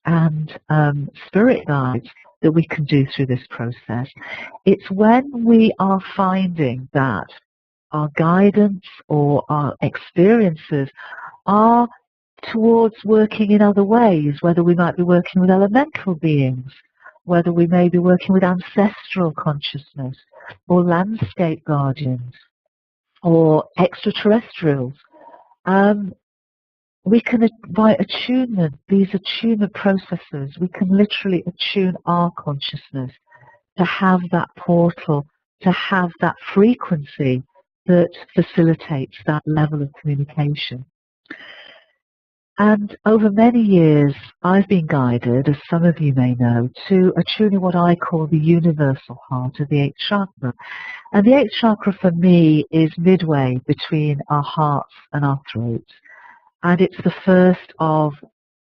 and spirit guides that we can do through this process. It's when we are finding that our guidance or our experiences are towards working in other ways, whether we might be working with elemental beings, whether we may be working with ancestral consciousness or landscape guardians or extraterrestrials. We can, by attunement, these attunement processes, we can literally attune our consciousness to have that portal, to have that frequency that facilitates that level of communication. And over many years, I've been guided, as some of you may know, to attuning what I call the universal heart of the 8th chakra. And the 8th chakra for me is midway between our hearts and our throats. And it's the first of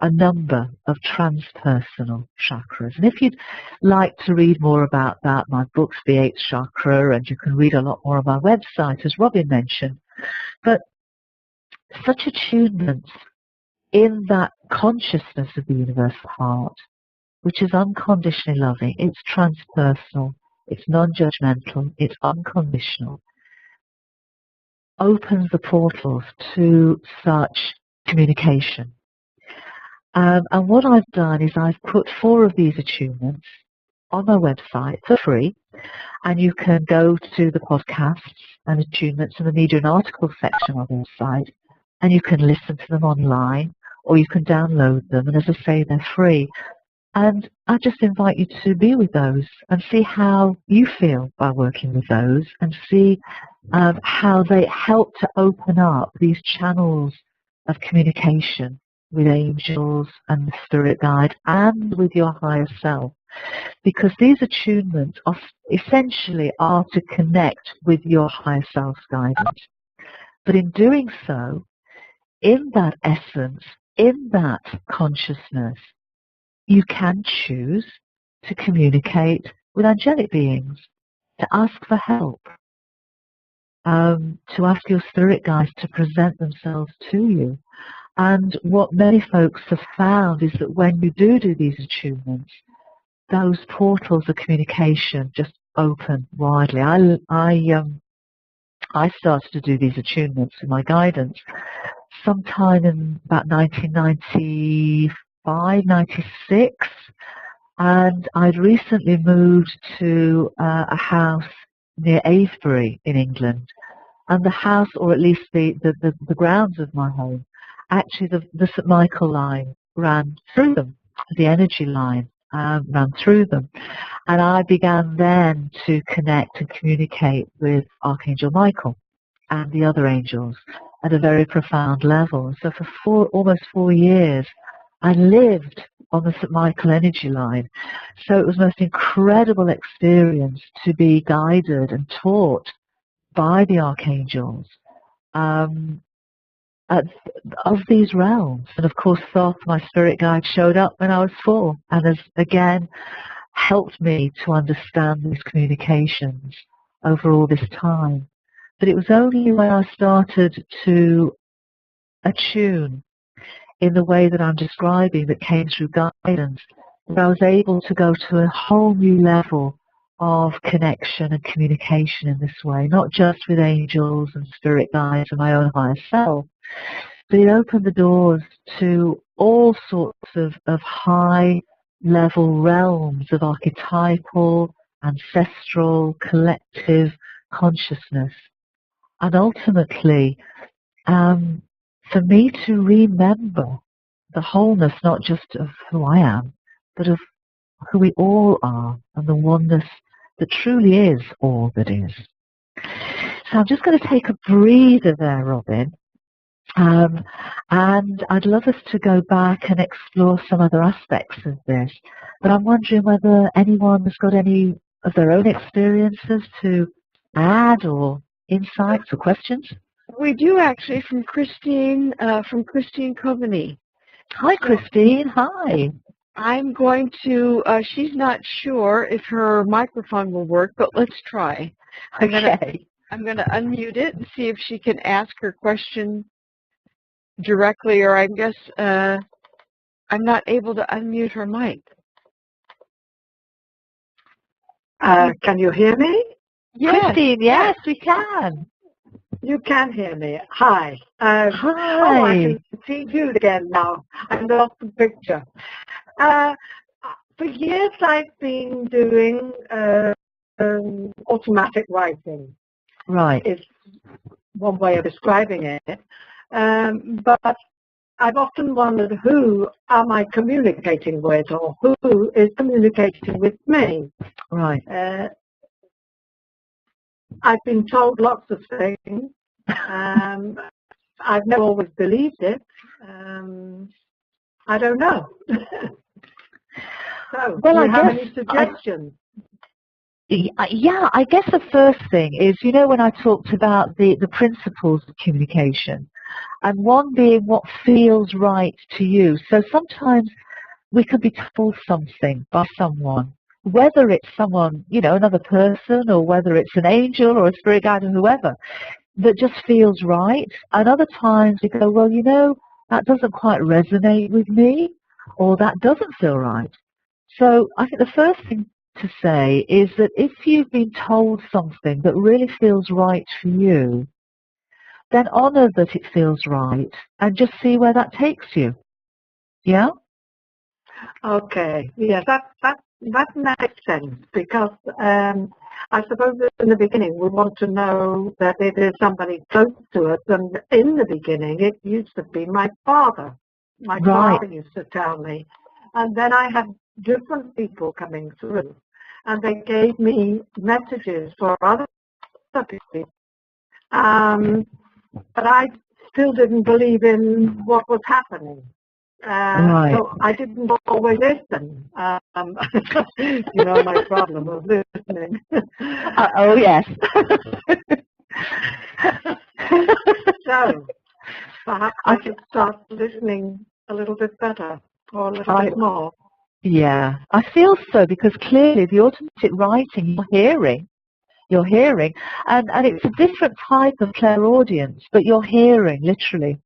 a number of transpersonal chakras. And if you'd like to read more about that, my book's The 8th Chakra, and you can read a lot more on my website, as Robin mentioned. But such attunements in that consciousness of the universal heart, which is unconditionally loving, it's transpersonal, it's non-judgmental, it's unconditional, opens the portals to such communication. And what I've done is I've put 4 of these attunements on my website for free, and you can go to the podcasts and attunements in the media and articles section of our website, and you can listen to them online, or you can download them, and as I say, they're free. And I just invite you to be with those and see how you feel by working with those, and see how they help to open up these channels of communication with angels and the spirit guide and with your higher self. Because these attunements are essentially to connect with your higher self's guidance. But in doing so, in that essence, in that consciousness, you can choose to communicate with angelic beings. to ask for help, to ask your spirit guides to present themselves to you. And what many folks have found is that when you do these attunements, those portals of communication just open widely. I started to do these attunements with my guidance sometime in about 1995, 96, and I'd recently moved to a house near Avebury in England, and the house, or at least the grounds of my home, actually the St. Michael line ran through them, the energy line ran through them, and I began then to connect and communicate with Archangel Michael and the other angels at a very profound level. So for almost 4 years, I lived on the St. Michael energy line. So it was the most incredible experience to be guided and taught by the archangels of these realms. And of course, Thoth, my spirit guide, showed up when I was 4 and has again helped me to understand these communications over all this time. But it was only when I started to attune in the way that I'm describing that came through guidance that I was able to go to a whole new level of connection and communication in this way, not just with angels and spirit guides and my own higher self, but it opened the doors to all sorts of high level realms of archetypal, ancestral, collective consciousness. And ultimately, for me to remember the wholeness, not just of who I am, but of who we all are, and the oneness that truly is all that is. So I'm just going to take a breather there, Robin, and I'd love us to go back and explore some other aspects of this. But I'm wondering whether anyone has got any of their own experiences to add, or insights or questions. We do actually, from Christine Coveney. Hi, Christine. Hi. I'm going to, she's not sure if her microphone will work, but let's try. I'm going to unmute it and see if she can ask her question directly, or I guess I'm not able to unmute her mic. Can you hear me? Yes. Christine, yes, we can. You can hear me. Hi. Hi. Oh, I can see you again now. I lost the picture. For years I've been doing automatic writing. Right. It's one way of describing it. But I've often wondered, who am I communicating with, or who is communicating with me? Right. I've been told lots of things. I've never always believed it. I don't know. So, well, do you I have guess any suggestions? Yeah, I guess the first thing is, you know, when I talked about the principles of communication, and one being what feels right to you. So sometimes we could be told something by someone, whether it's someone, you know, another person, or whether it's an angel or a spirit guide or whoever, that just feels right. And other times we go, well, you know, that doesn't quite resonate with me, or that doesn't feel right. So I think the first thing to say is that if you've been told something that really feels right for you, then honor that it feels right and just see where that takes you. Yeah? Okay. Yes, that makes sense, because I suppose in the beginning we want to know that it is somebody close to us, and in the beginning it used to be my father. My father used to tell me, and then I had different people coming through, and they gave me messages for other people. But I still didn't believe in what was happening. So I didn't always listen. You know, my problem was listening. Oh, yes. So perhaps I should start listening a little bit better, or a little bit more. Yeah, I feel so, because clearly the automatic writing you're hearing you're hearing. And it's a different type of clairaudience, but you're hearing, literally,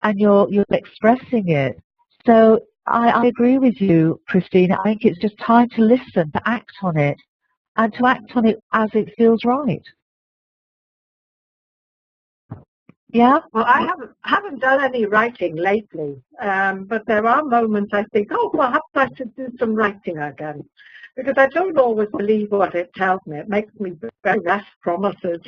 and you're expressing it. So I agree with you, Christine. I think it's just time to listen, to act on it, and to act on it as it feels right. Yeah? Well, I haven't done any writing lately, but there are moments I think, oh, perhaps I should do some writing again, because I don't always believe what it tells me. It makes me very rash promises.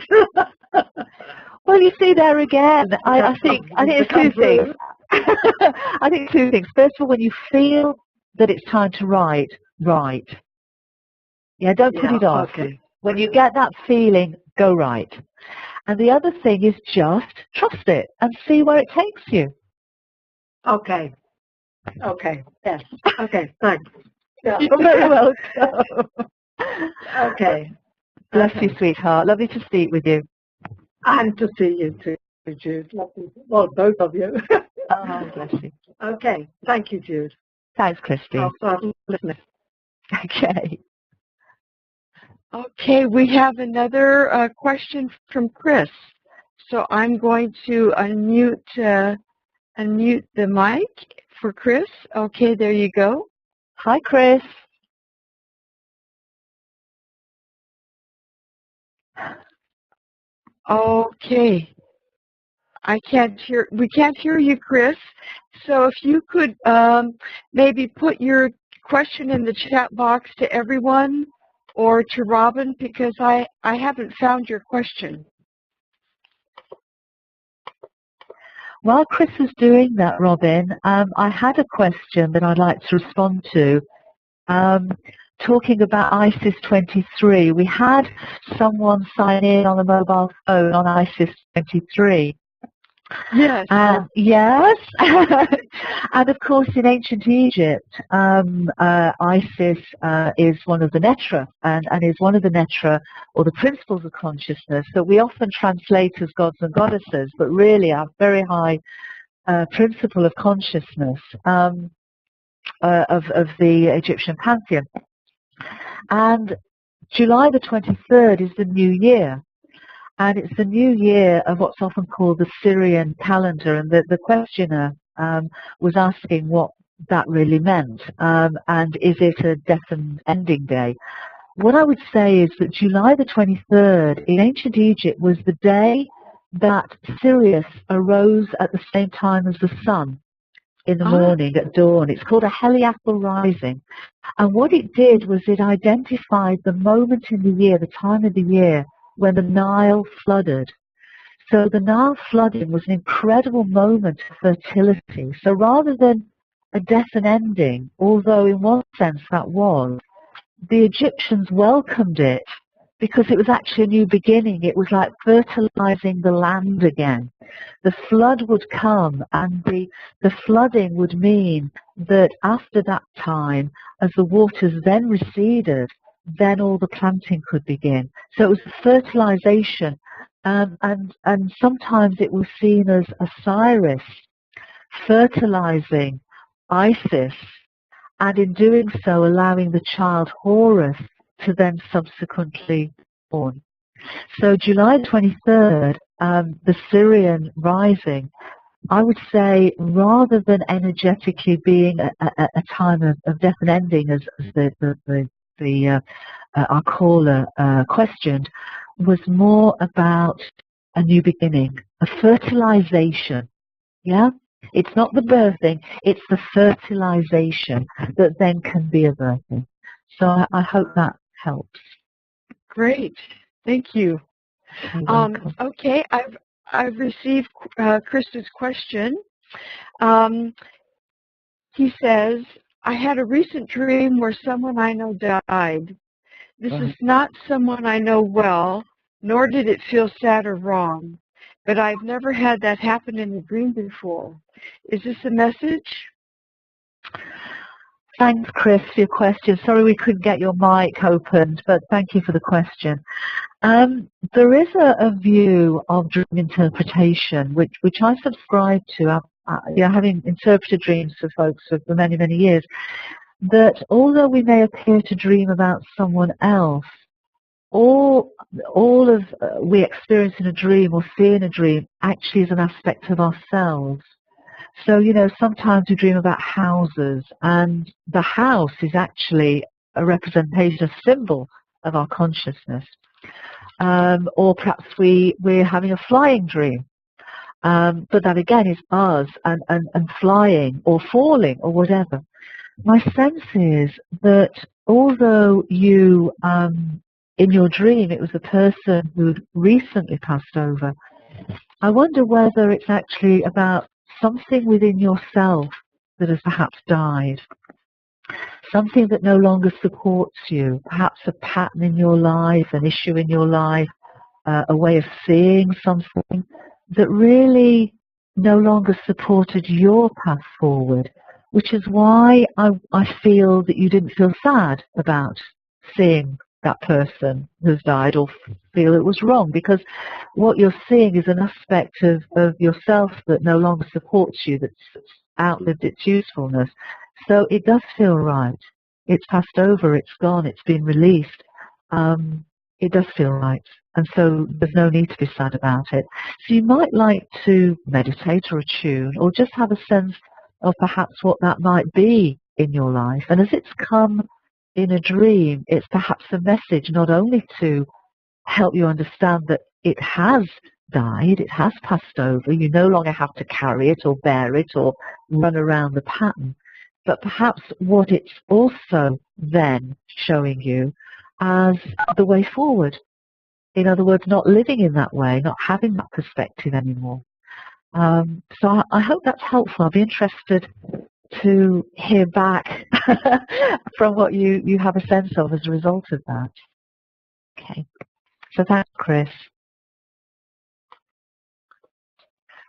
Well, you see there again, I think it's two things. I think two things. First of all, when you feel that it's time to write. Yeah, don't put it off. Okay. When you get that feeling, go write. And the other thing is just trust it and see where it takes you. Okay. Yes. Okay. Thanks. Yeah. You're very welcome. Okay. Bless you, sweetheart. Lovely to speak with you. And to see you too, Jude. Lovely. Well, both of you. Oh, bless you. Okay. Thank you, Jude. Thanks, Christine. I'll start listening. Okay. Okay, we have another question from Chris. So I'm going to unmute the mic for Chris. Okay, there you go. Hi, Chris. Okay. We can't hear you, Chris. So if you could maybe put your question in the chat box to everyone or to Robin, because I haven't found your question. While Chris was doing that, Robin, I had a question that I'd like to respond to. Talking about ISIS 23, we had someone sign in on a mobile phone on ISIS 23. Yes. Yes. And of course, in ancient Egypt, Isis is one of the netra, and is one of the netra, or the principles of consciousness, that we often translate as gods and goddesses, but really are very high principle of consciousness of the Egyptian pantheon. And July the 23rd is the new year. And it's the new year of what's often called the Syrian calendar. And the questioner was asking what that really meant. And is it a death and ending day? What I would say is that July the 23rd in ancient Egypt was the day that Sirius arose at the same time as the sun in the morning at dawn. It's called a heliacal rising. And what it did was it identified the moment in the year, the time of the year, when the Nile flooded. So the Nile flooding was an incredible moment of fertility. So rather than a death and ending, although in one sense that was, the Egyptians welcomed it because it was actually a new beginning. It was like fertilizing the land again. The flood would come, and the flooding would mean that after that time, as the waters then receded, then all the planting could begin. So it was fertilization, and sometimes it was seen as Osiris fertilizing Isis, and in doing so allowing the child Horus to then subsequently born. So July 23rd, the Syrian rising, I would say, rather than energetically being a time of death and ending, as our caller questioned, was more about a new beginning, a fertilization. Yeah? It's not the birthing, it's the fertilization that then can be a birthing. So I hope that helps. Great. Thank you. Okay, I've received Chris's question. He says, I had a recent dream where someone I know died. This is not someone I know well, nor did it feel sad or wrong, but I've never had that happen in a dream before. Is this a message? Thanks, Chris, for your question. Sorry we couldn't get your mic opened, but thank you for the question. There is a view of dream interpretation, which I subscribe to, having interpreted dreams for folks for many, many years, that although we may appear to dream about someone else, all of we experience in a dream or see in a dream actually is an aspect of ourselves. So, you know, sometimes we dream about houses, and the house is actually a representation, a symbol of our consciousness. Or perhaps we're having a flying dream. But that again is us and flying or falling or whatever. My sense is that although you, in your dream, it was a person who'd recently passed over, I wonder whether it's actually about something within yourself that has perhaps died. Something that no longer supports you, perhaps a pattern in your life, an issue in your life, a way of seeing something that really no longer supported your path forward, which is why I feel that you didn't feel sad about seeing that person who's died or feel it was wrong, because what you're seeing is an aspect of yourself that no longer supports you, that's outlived its usefulness. So it does feel right. It's passed over, it's gone, it's been released. It does feel right. And so there's no need to be sad about it. So you might like to meditate or attune or just have a sense of perhaps what that might be in your life. And as it's come in a dream, it's perhaps a message not only to help you understand that it has died, it has passed over, you no longer have to carry it or bear it or run around the pattern, but perhaps what it's also then showing you as the way forward. In other words, not living in that way, not having that perspective anymore. So I hope that's helpful. I'll be interested to hear back from what you have a sense of as a result of that. Okay. So thanks, Chris.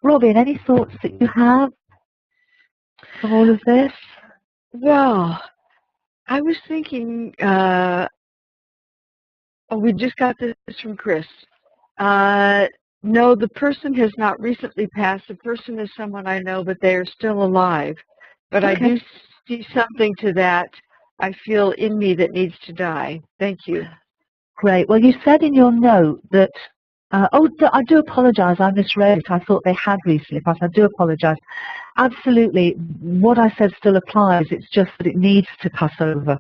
Robin, any thoughts that you have from all of this? Well, I was thinking, we just got this from Chris. No, the person has not recently passed. The person is someone I know, but they are still alive. But okay. I do see something to that I feel in me that needs to die. Thank you. Great. Well, you said in your note that, I do apologize. I misread it. I thought they had recently passed. I do apologize. Absolutely. What I said still applies. It's just that it needs to pass over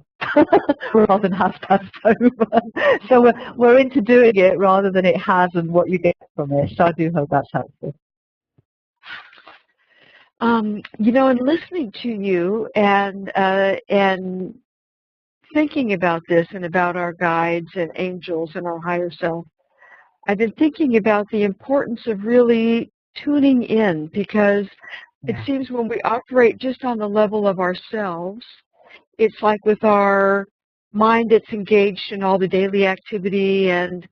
rather than has passed over. So we're into doing it rather than it has and what you get from it. So I do hope that's helpful. You know, in listening to you and thinking about this and about our guides and angels and our higher self, I've been thinking about the importance of really tuning in, because it seems when we operate just on the level of ourselves, it's like with our mind that's engaged in all the daily activity, and,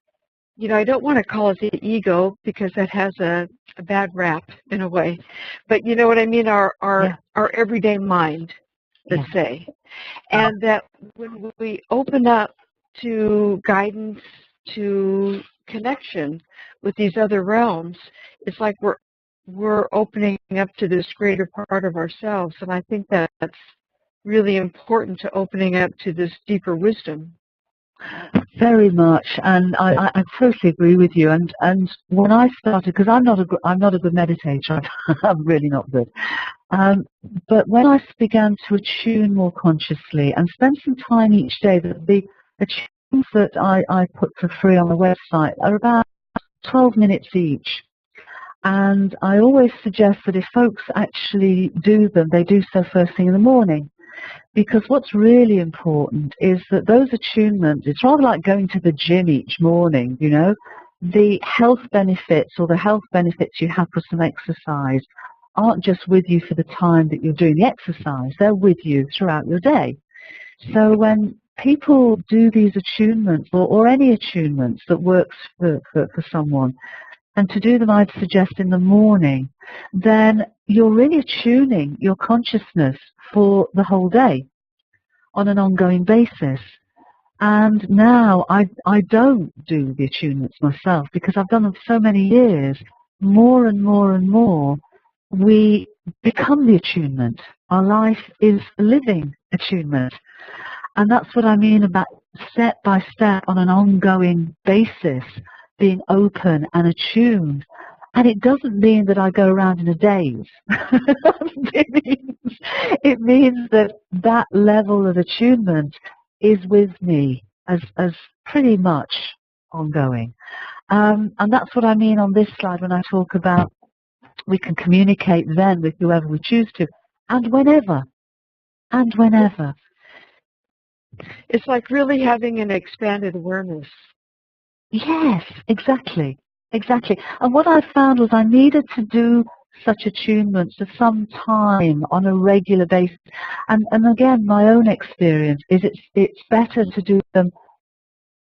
you know, I don't want to call it the ego because that has a bad rap in a way, but you know what I mean, our everyday mind, let's say. And that when we open up to guidance, to connection with these other realms, it's like we're opening up to this greater part of ourselves. And I think that's really important to opening up to this deeper wisdom. Very much, and I totally agree with you. And when I started, because I'm not a good meditator, I'm really not good. But when I began to attune more consciously and spend some time each day, the attunements that I put for free on the website are about 12 minutes each. And I always suggest that if folks actually do them, they do so first thing in the morning. Because what's really important is that those attunements, it's rather like going to the gym each morning, you know. The health benefits or the health benefits you have for some exercise aren't just with you for the time that you're doing the exercise, they're with you throughout your day. So when people do these attunements or any attunements that works for someone, and to do them I'd suggest in the morning, then you're really attuning your consciousness for the whole day on an ongoing basis. And now I don't do the attunements myself because I've done them for so many years. More and more and more, we become the attunement. Our life is a living attunement. And that's what I mean about step by step on an ongoing basis, being open and attuned. And it doesn't mean that I go around in a daze. It means that that level of attunement is with me as pretty much ongoing. And that's what I mean on this slide when I talk about we can communicate then with whoever we choose to, and whenever. And whenever. It's like really having an expanded awareness. Yes, exactly. Exactly. And what I found was I needed to do such attunements for some time on a regular basis. And again, my own experience is it's better to do them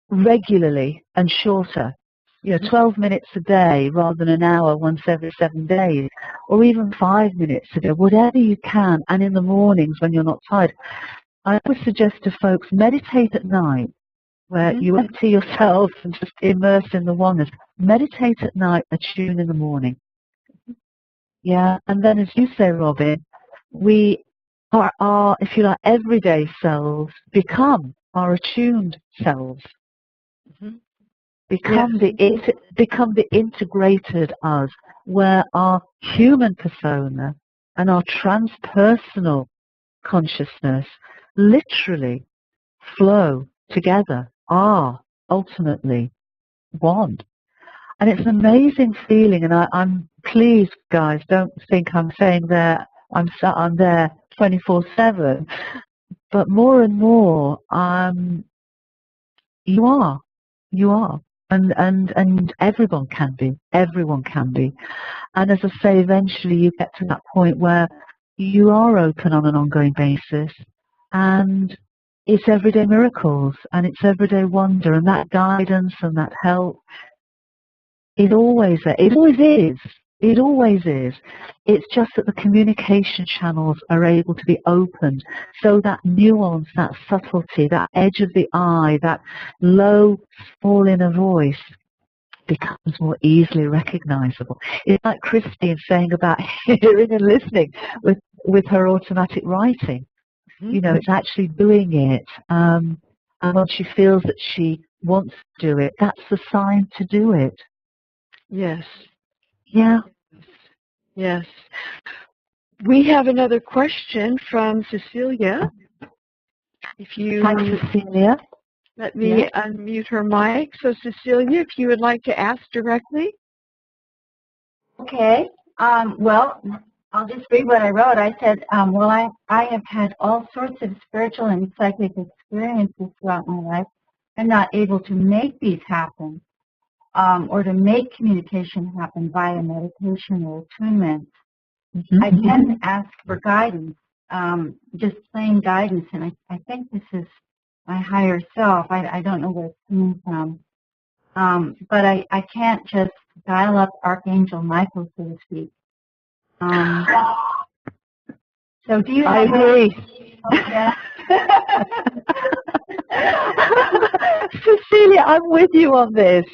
regularly and shorter. 12 minutes a day rather than an hour once every 7 days, or even 5 minutes a day, whatever you can. And in the mornings when you're not tired, I would suggest to folks meditate at night, where you empty yourself and just immerse in the oneness. Meditate at night, attune in the morning. Yeah, and then as you say, Robin, we our if you like, everyday selves become our attuned selves. Become the integrated us, where our human persona and our transpersonal consciousness literally flow together, are ultimately one. And it's an amazing feeling, and I'm pleased, guys, don't think I'm saying that I'm there 24/7, but more and more you are. And everyone can be. And as I say, eventually you get to that point where you are open on an ongoing basis, and it's everyday miracles and it's everyday wonder, and that guidance and that help is always there. It always is. It always is. It's just that the communication channels are able to be opened, so that nuance, that subtlety, that edge of the eye, that low, small inner voice becomes more easily recognizable. It's like Christine saying about hearing and listening with her automatic writing. It's actually doing it. And when she feels that she wants to do it, that's the sign to do it. Yes. Yeah. Yes. We have another question from Cecilia. Thanks, Cecilia. Let me unmute her mic. So, Cecilia, if you would like to ask directly. Okay. Well, I'll just read what I wrote. I said, well, I have had all sorts of spiritual and psychic experiences throughout my life. I'm not able to make these happen, or to make communication happen via meditation or attunement. I tend to ask for guidance, just plain guidance, and I think this is my higher self. I don't know where it's coming from. But I can't just dial up Archangel Michael, so to speak. So do you have... I agree. Yeah. Cecilia, I'm with you on this.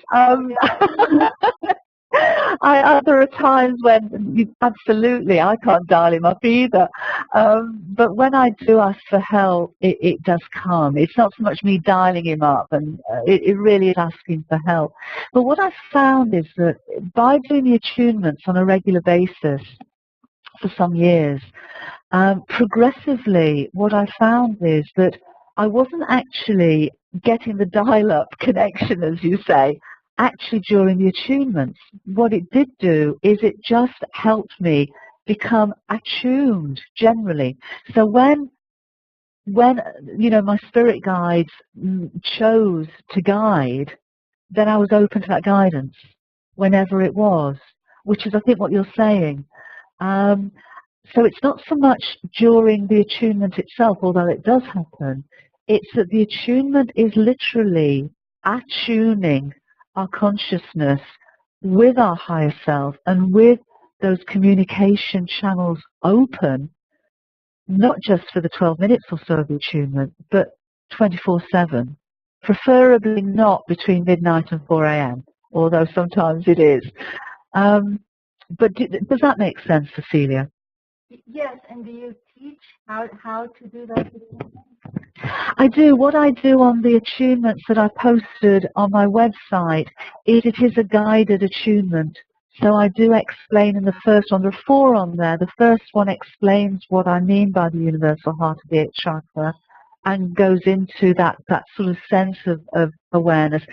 There are times when absolutely I can't dial him up either. But when I do ask for help, it does come. It's not so much me dialing him up, and it really is asking for help. But what I've found is that by doing the attunements on a regular basis for some years, progressively what I found is that I wasn't actually getting the dial-up connection, as you say, actually during the attunements. What it did do is it just helped me become attuned generally. So when my spirit guides chose to guide, then I was open to that guidance whenever it was, which is, I think, what you're saying. So it's not so much during the attunement itself, although it does happen. It's that the attunement is literally attuning our consciousness with our higher self, and with those communication channels open, not just for the 12 minutes or so of the attunement, but 24/7. Preferably not between midnight and 4 a.m., although sometimes it is. But does that make sense, Cecilia? Yes, and do you teach how to do those? I do. What I do on the attunements that I posted on my website is it is a guided attunement. So I do explain in the first one, there are 4 on there. The first one explains what I mean by the universal heart of the 8th chakra and goes into that sort of sense of awareness.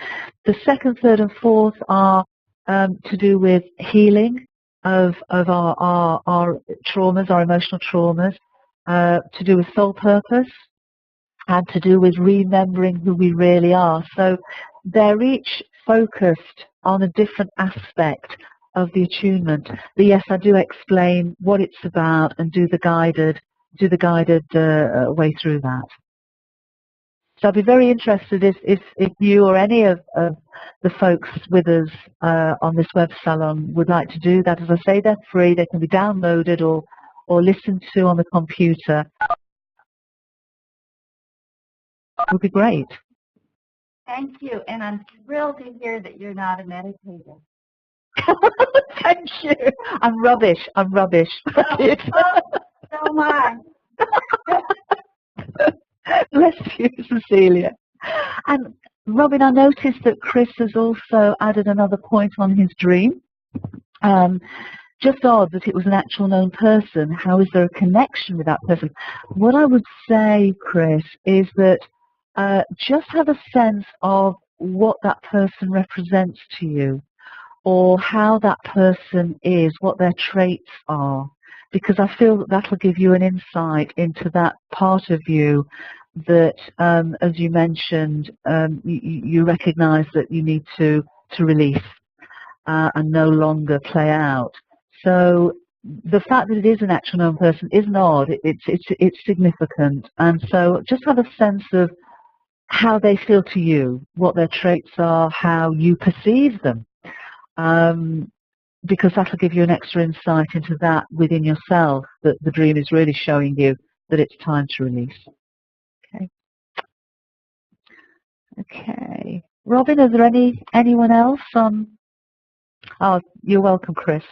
The second, third and fourth are to do with healing of our traumas, our emotional traumas, to do with soul purpose, and to do with remembering who we really are. So they're each focused on a different aspect of the attunement. But yes, I do explain what it's about and do the guided way through that. So I'd be very interested if you or any of the folks with us on this web salon would like to do that. As I say, they're free. They can be downloaded or listened to on the computer. It would be great. Thank you, and I'm thrilled to hear that you're not a meditator. Thank you. I'm rubbish. So am I. Bless you, Cecilia. And Robin, I noticed that Chris has also added another point on his dream. Just odd that it was an actual known person. How is there a connection with that person? What I would say, Chris, is that just have a sense of what that person represents to you, or how that person is, what their traits are, because I feel that will give you an insight into that part of you that, as you mentioned, you recognize that you need to release and no longer play out. So the fact that it is an actual known person isn't odd, it's significant. And so just have a sense of how they feel to you, what their traits are, how you perceive them. Because that'll give you an extra insight into that within yourself, that the dream is really showing you that it's time to release. Okay. Robin, are there anyone else? Oh, you're welcome, Chris.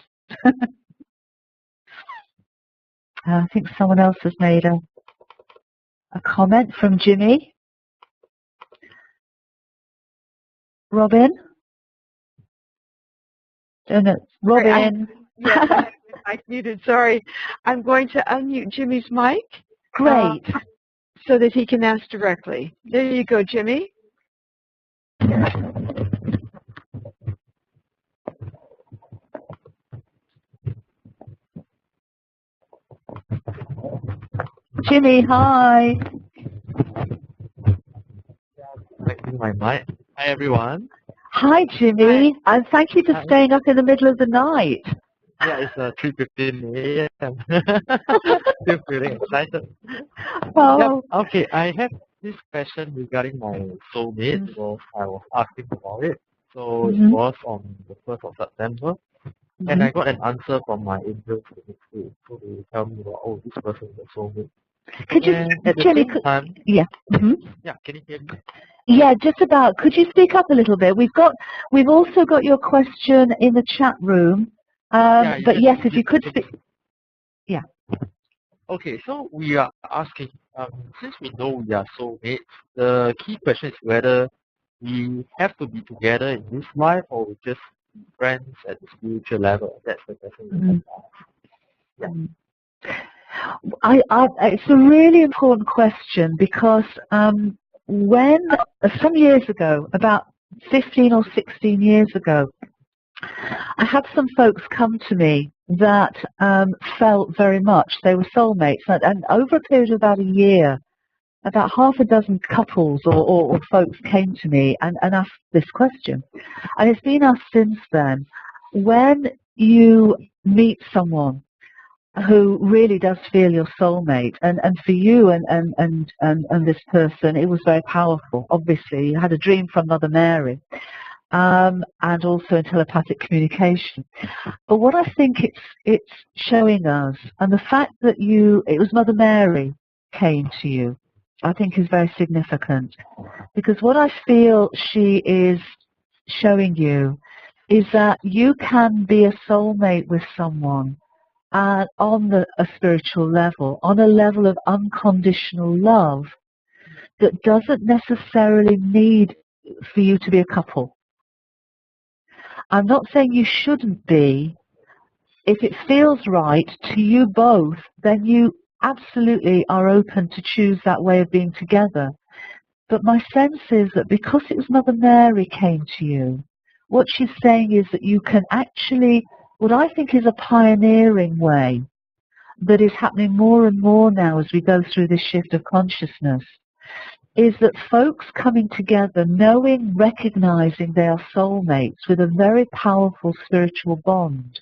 I think someone else has made a comment from Jimmy. Robin? No, Robin. Yes, I'm muted. Sorry. I'm going to unmute Jimmy's mic. Great. So that he can ask directly. There you go, Jimmy. Jimmy, hi. Connecting my mic. Hi, everyone. Hi, Jimmy. And thank you for staying up in the middle of the night. Yeah, it's 3:15 a.m. Still feeling excited. Oh. Yep. Okay, I have this question regarding my soulmate. So I was asking about it. So it was on the 1st of September. And I got an answer from my angels the next day. So they tell me about, oh, this person is a soulmate. Could you, and at the Jimmy, same time, yeah. Yeah, can you hear me? Yeah, just about. Could you speak up a little bit? We've also got your question in the chat room. But yes, if you could speak. Yeah. Okay, so we are asking, since we know we are soulmates, the key question is whether we have to be together in this life or we just be friends at the spiritual level. That's the question. It's a really important question because when some years ago, about 15 or 16 years ago, I had some folks come to me that felt very much they were soulmates, and over a period of about a year, about half a dozen couples or folks came to me and asked this question. And it's been asked since then. When you meet someone who really does feel your soulmate, and for you and this person, it was very powerful. Obviously, you had a dream from Mother Mary, and also in telepathic communication. But what I think it's showing us, and the fact that it was Mother Mary came to you, I think is very significant, because what I feel she is showing you is that you can be a soulmate with someone on a spiritual level, on a level of unconditional love, that doesn't necessarily need for you to be a couple. I'm not saying you shouldn't be. If it feels right to you both, then you absolutely are open to choose that way of being together. But my sense is that because it was Mother Mary came to you, what she's saying is that you can actually, what I think is a pioneering way that is happening more and more now as we go through this shift of consciousness, is that folks coming together, knowing, recognizing they are soulmates with a very powerful spiritual bond,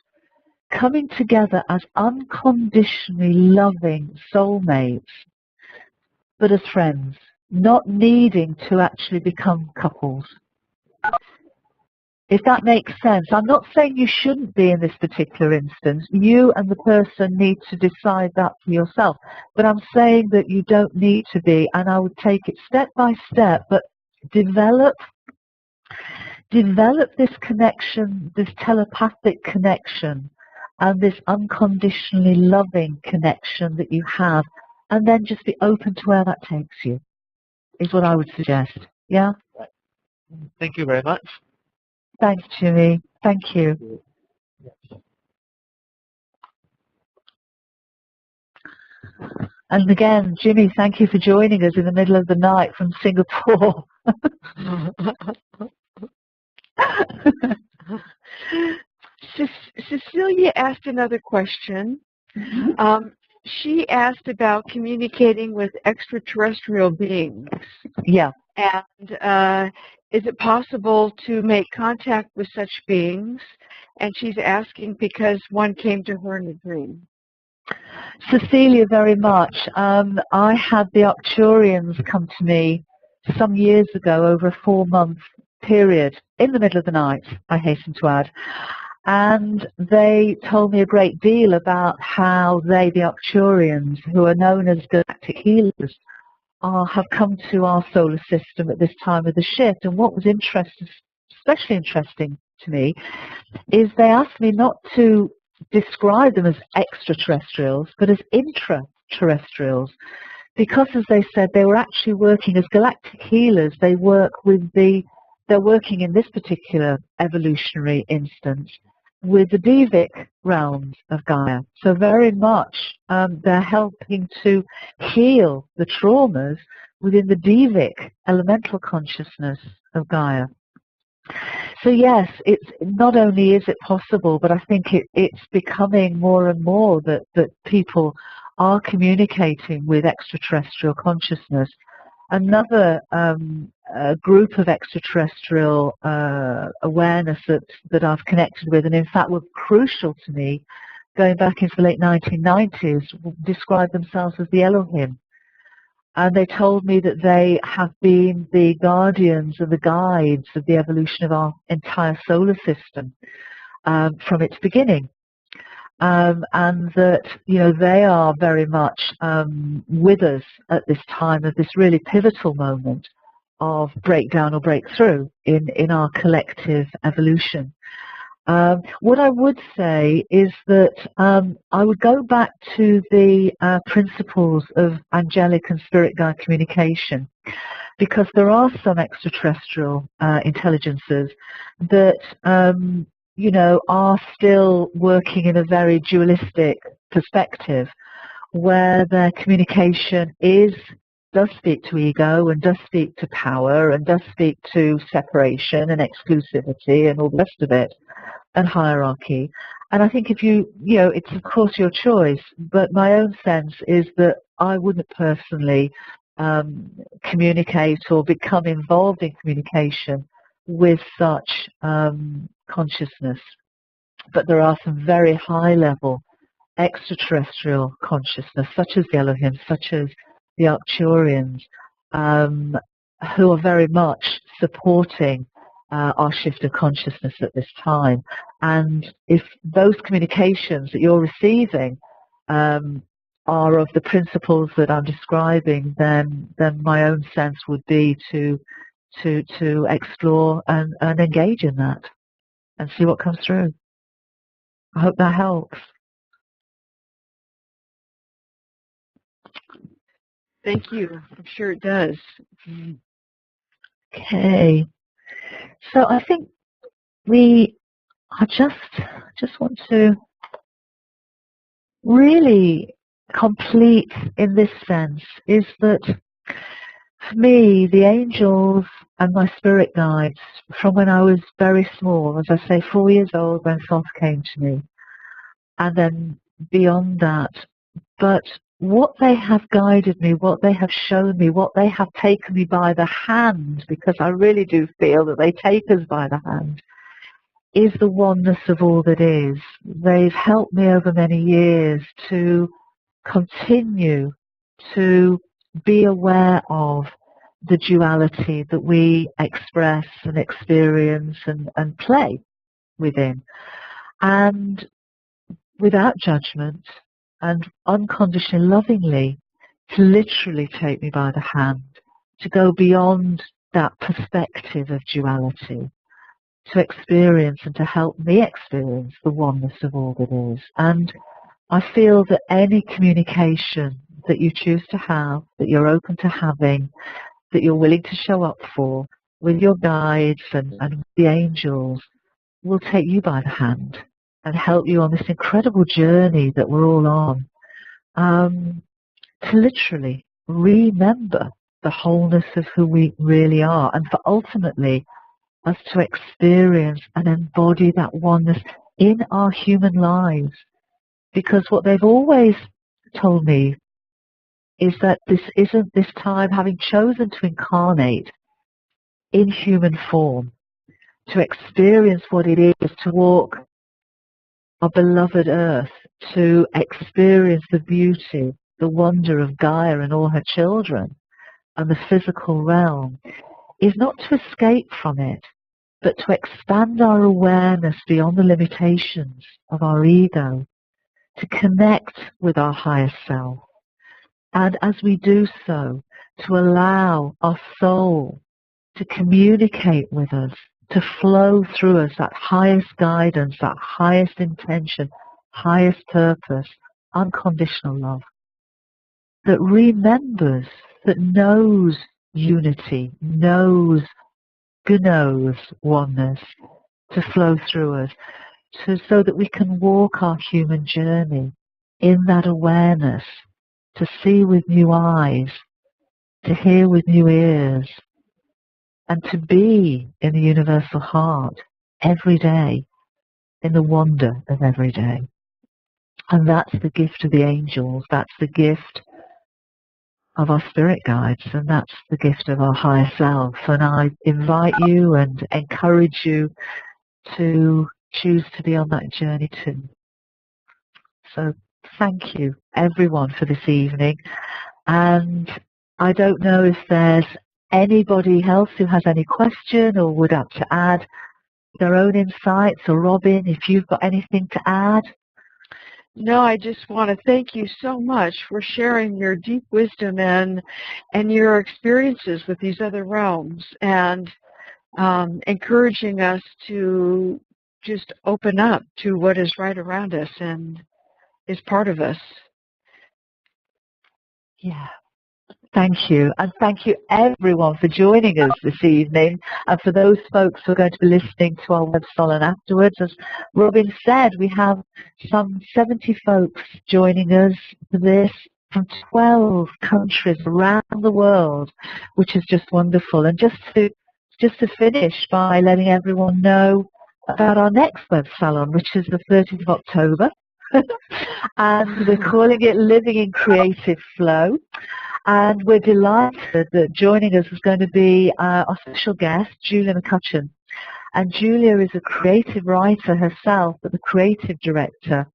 coming together as unconditionally loving soulmates, but as friends, not needing to actually become couples. If that makes sense. I'm not saying you shouldn't be in this particular instance. You and the person need to decide that for yourself. But I'm saying that you don't need to be, and I would take it step by step, but develop this connection, this telepathic connection, and this unconditionally loving connection that you have, and then just be open to where that takes you, is what I would suggest. Yeah? Thank you very much. Thanks, Jimmy. Thank you. And again, Jimmy, thank you for joining us in the middle of the night from Singapore. Cecilia asked another question. She asked about communicating with extraterrestrial beings. Yeah. And is it possible to make contact with such beings? And she's asking because one came to her in a dream. Cecilia, very much. I had the Arcturians come to me some years ago over a 4-month period in the middle of the night, I hasten to add. And they told me a great deal about how they, the Arcturians, who are known as galactic healers, have come to our solar system at this time of the shift. And what was especially interesting to me, is they asked me not to describe them as extraterrestrials, but as intraterrestrials, because, as they said, they were actually working as galactic healers. They're working in this particular evolutionary instance with the Deepak realms of Gaia. So very much they're helping to heal the traumas within the Deepak elemental consciousness of Gaia. So yes, it's not only is it possible, but I think it's becoming more and more that people are communicating with extraterrestrial consciousness. Another group of extraterrestrial awareness that I've connected with, and in fact were crucial to me going back into the late 1990s, describe themselves as the Elohim. And they told me that they have been the guardians and the guides of the evolution of our entire solar system from its beginning. And that, you know, they are very much with us at this time of this really pivotal moment of breakdown or breakthrough in our collective evolution. What I would say is that I would go back to the principles of angelic and spirit guide communication, because there are some extraterrestrial intelligences that you know, are still working in a very dualistic perspective, where their communication does speak to ego and does speak to power and does speak to separation and exclusivity and all the rest of it, and hierarchy. And I think if you know, it's of course your choice, but my own sense is that I wouldn't personally communicate or become involved in communication with such consciousness. But there are some very high level extraterrestrial consciousness, such as the Elohim, such as the Arcturians, who are very much supporting our shift of consciousness at this time. And if those communications that you're receiving are of the principles that I'm describing, then my own sense would be to explore and engage in that and see what comes through. I hope that helps. Thank you. I'm sure it does. Okay. So I think I just want to really complete in this sense is that for me, the angels and my spirit guides from when I was very small, as I say, 4 years old when Thoth came to me, and then beyond that, but what they have guided me, what they have shown me, what they have taken me by the hand, because I really do feel that they take us by the hand, is the oneness of all that is. They've helped me over many years to continue to be aware of the duality that we express and experience and play within. And without judgment and unconditionally, lovingly, to literally take me by the hand, to go beyond that perspective of duality, to experience and to help me experience the oneness of all that is. And I feel that any communication that you choose to have, that you're open to having, that you're willing to show up for with your guides and the angels will take you by the hand and help you on this incredible journey that we're all on, to literally remember the wholeness of who we really are, and for ultimately us to experience and embody that oneness in our human lives. Because what they've always told me is that this isn't this time, having chosen to incarnate in human form, to experience what it is to walk our beloved earth, to experience the beauty, the wonder of Gaia and all her children, and the physical realm, is not to escape from it, but to expand our awareness beyond the limitations of our ego, to connect with our higher self. And as we do so, to allow our soul to communicate with us, to flow through us that highest guidance, that highest intention, highest purpose, unconditional love, that remembers, that knows unity, knows oneness, to flow through us, so that we can walk our human journey in that awareness, to see with new eyes, to hear with new ears, and to be in the universal heart every day, in the wonder of every day. And that's the gift of the angels, that's the gift of our spirit guides, and that's the gift of our higher self. And I invite you and encourage you to choose to be on that journey too. So thank you everyone for this evening, and I don't know if there's anybody else who has any question or would have to add their own insights, or Robin, if you've got anything to add. No, I just want to thank you so much for sharing your deep wisdom and your experiences with these other realms, and encouraging us to just open up to what is right around us and is part of us. Yeah. Thank you. And thank you everyone for joining us this evening. And for those folks who are going to be listening to our web salon afterwards, as Robin said, we have some 70 folks joining us for this from 12 countries around the world, which is just wonderful. And just to finish by letting everyone know about our next web salon, which is the 30th of October. And we're calling it Living in Creative Flow. And we're delighted that joining us is going to be our special guest, Julia McCutcheon. And Julia is a creative writer herself, but the creative director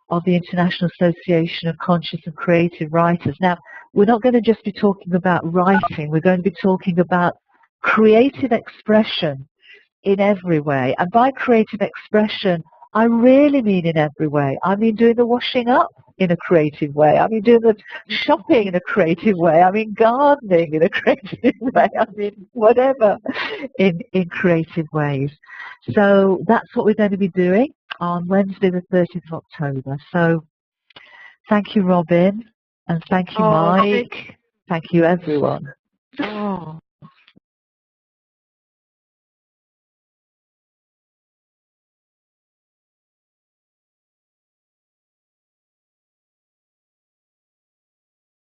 of the International Association of Conscious and Creative Writers. Now, we're not going to just be talking about writing, we're going to be talking about creative expression in every way. And by creative expression, I really mean in every way. I mean doing the washing up in a creative way. I mean doing the shopping in a creative way. I mean gardening in a creative way. I mean whatever in creative ways. So that's what we're going to be doing on Wednesday the 30th of October. So thank you, Robin, and thank you, Mike. Thank you, everyone. Oh.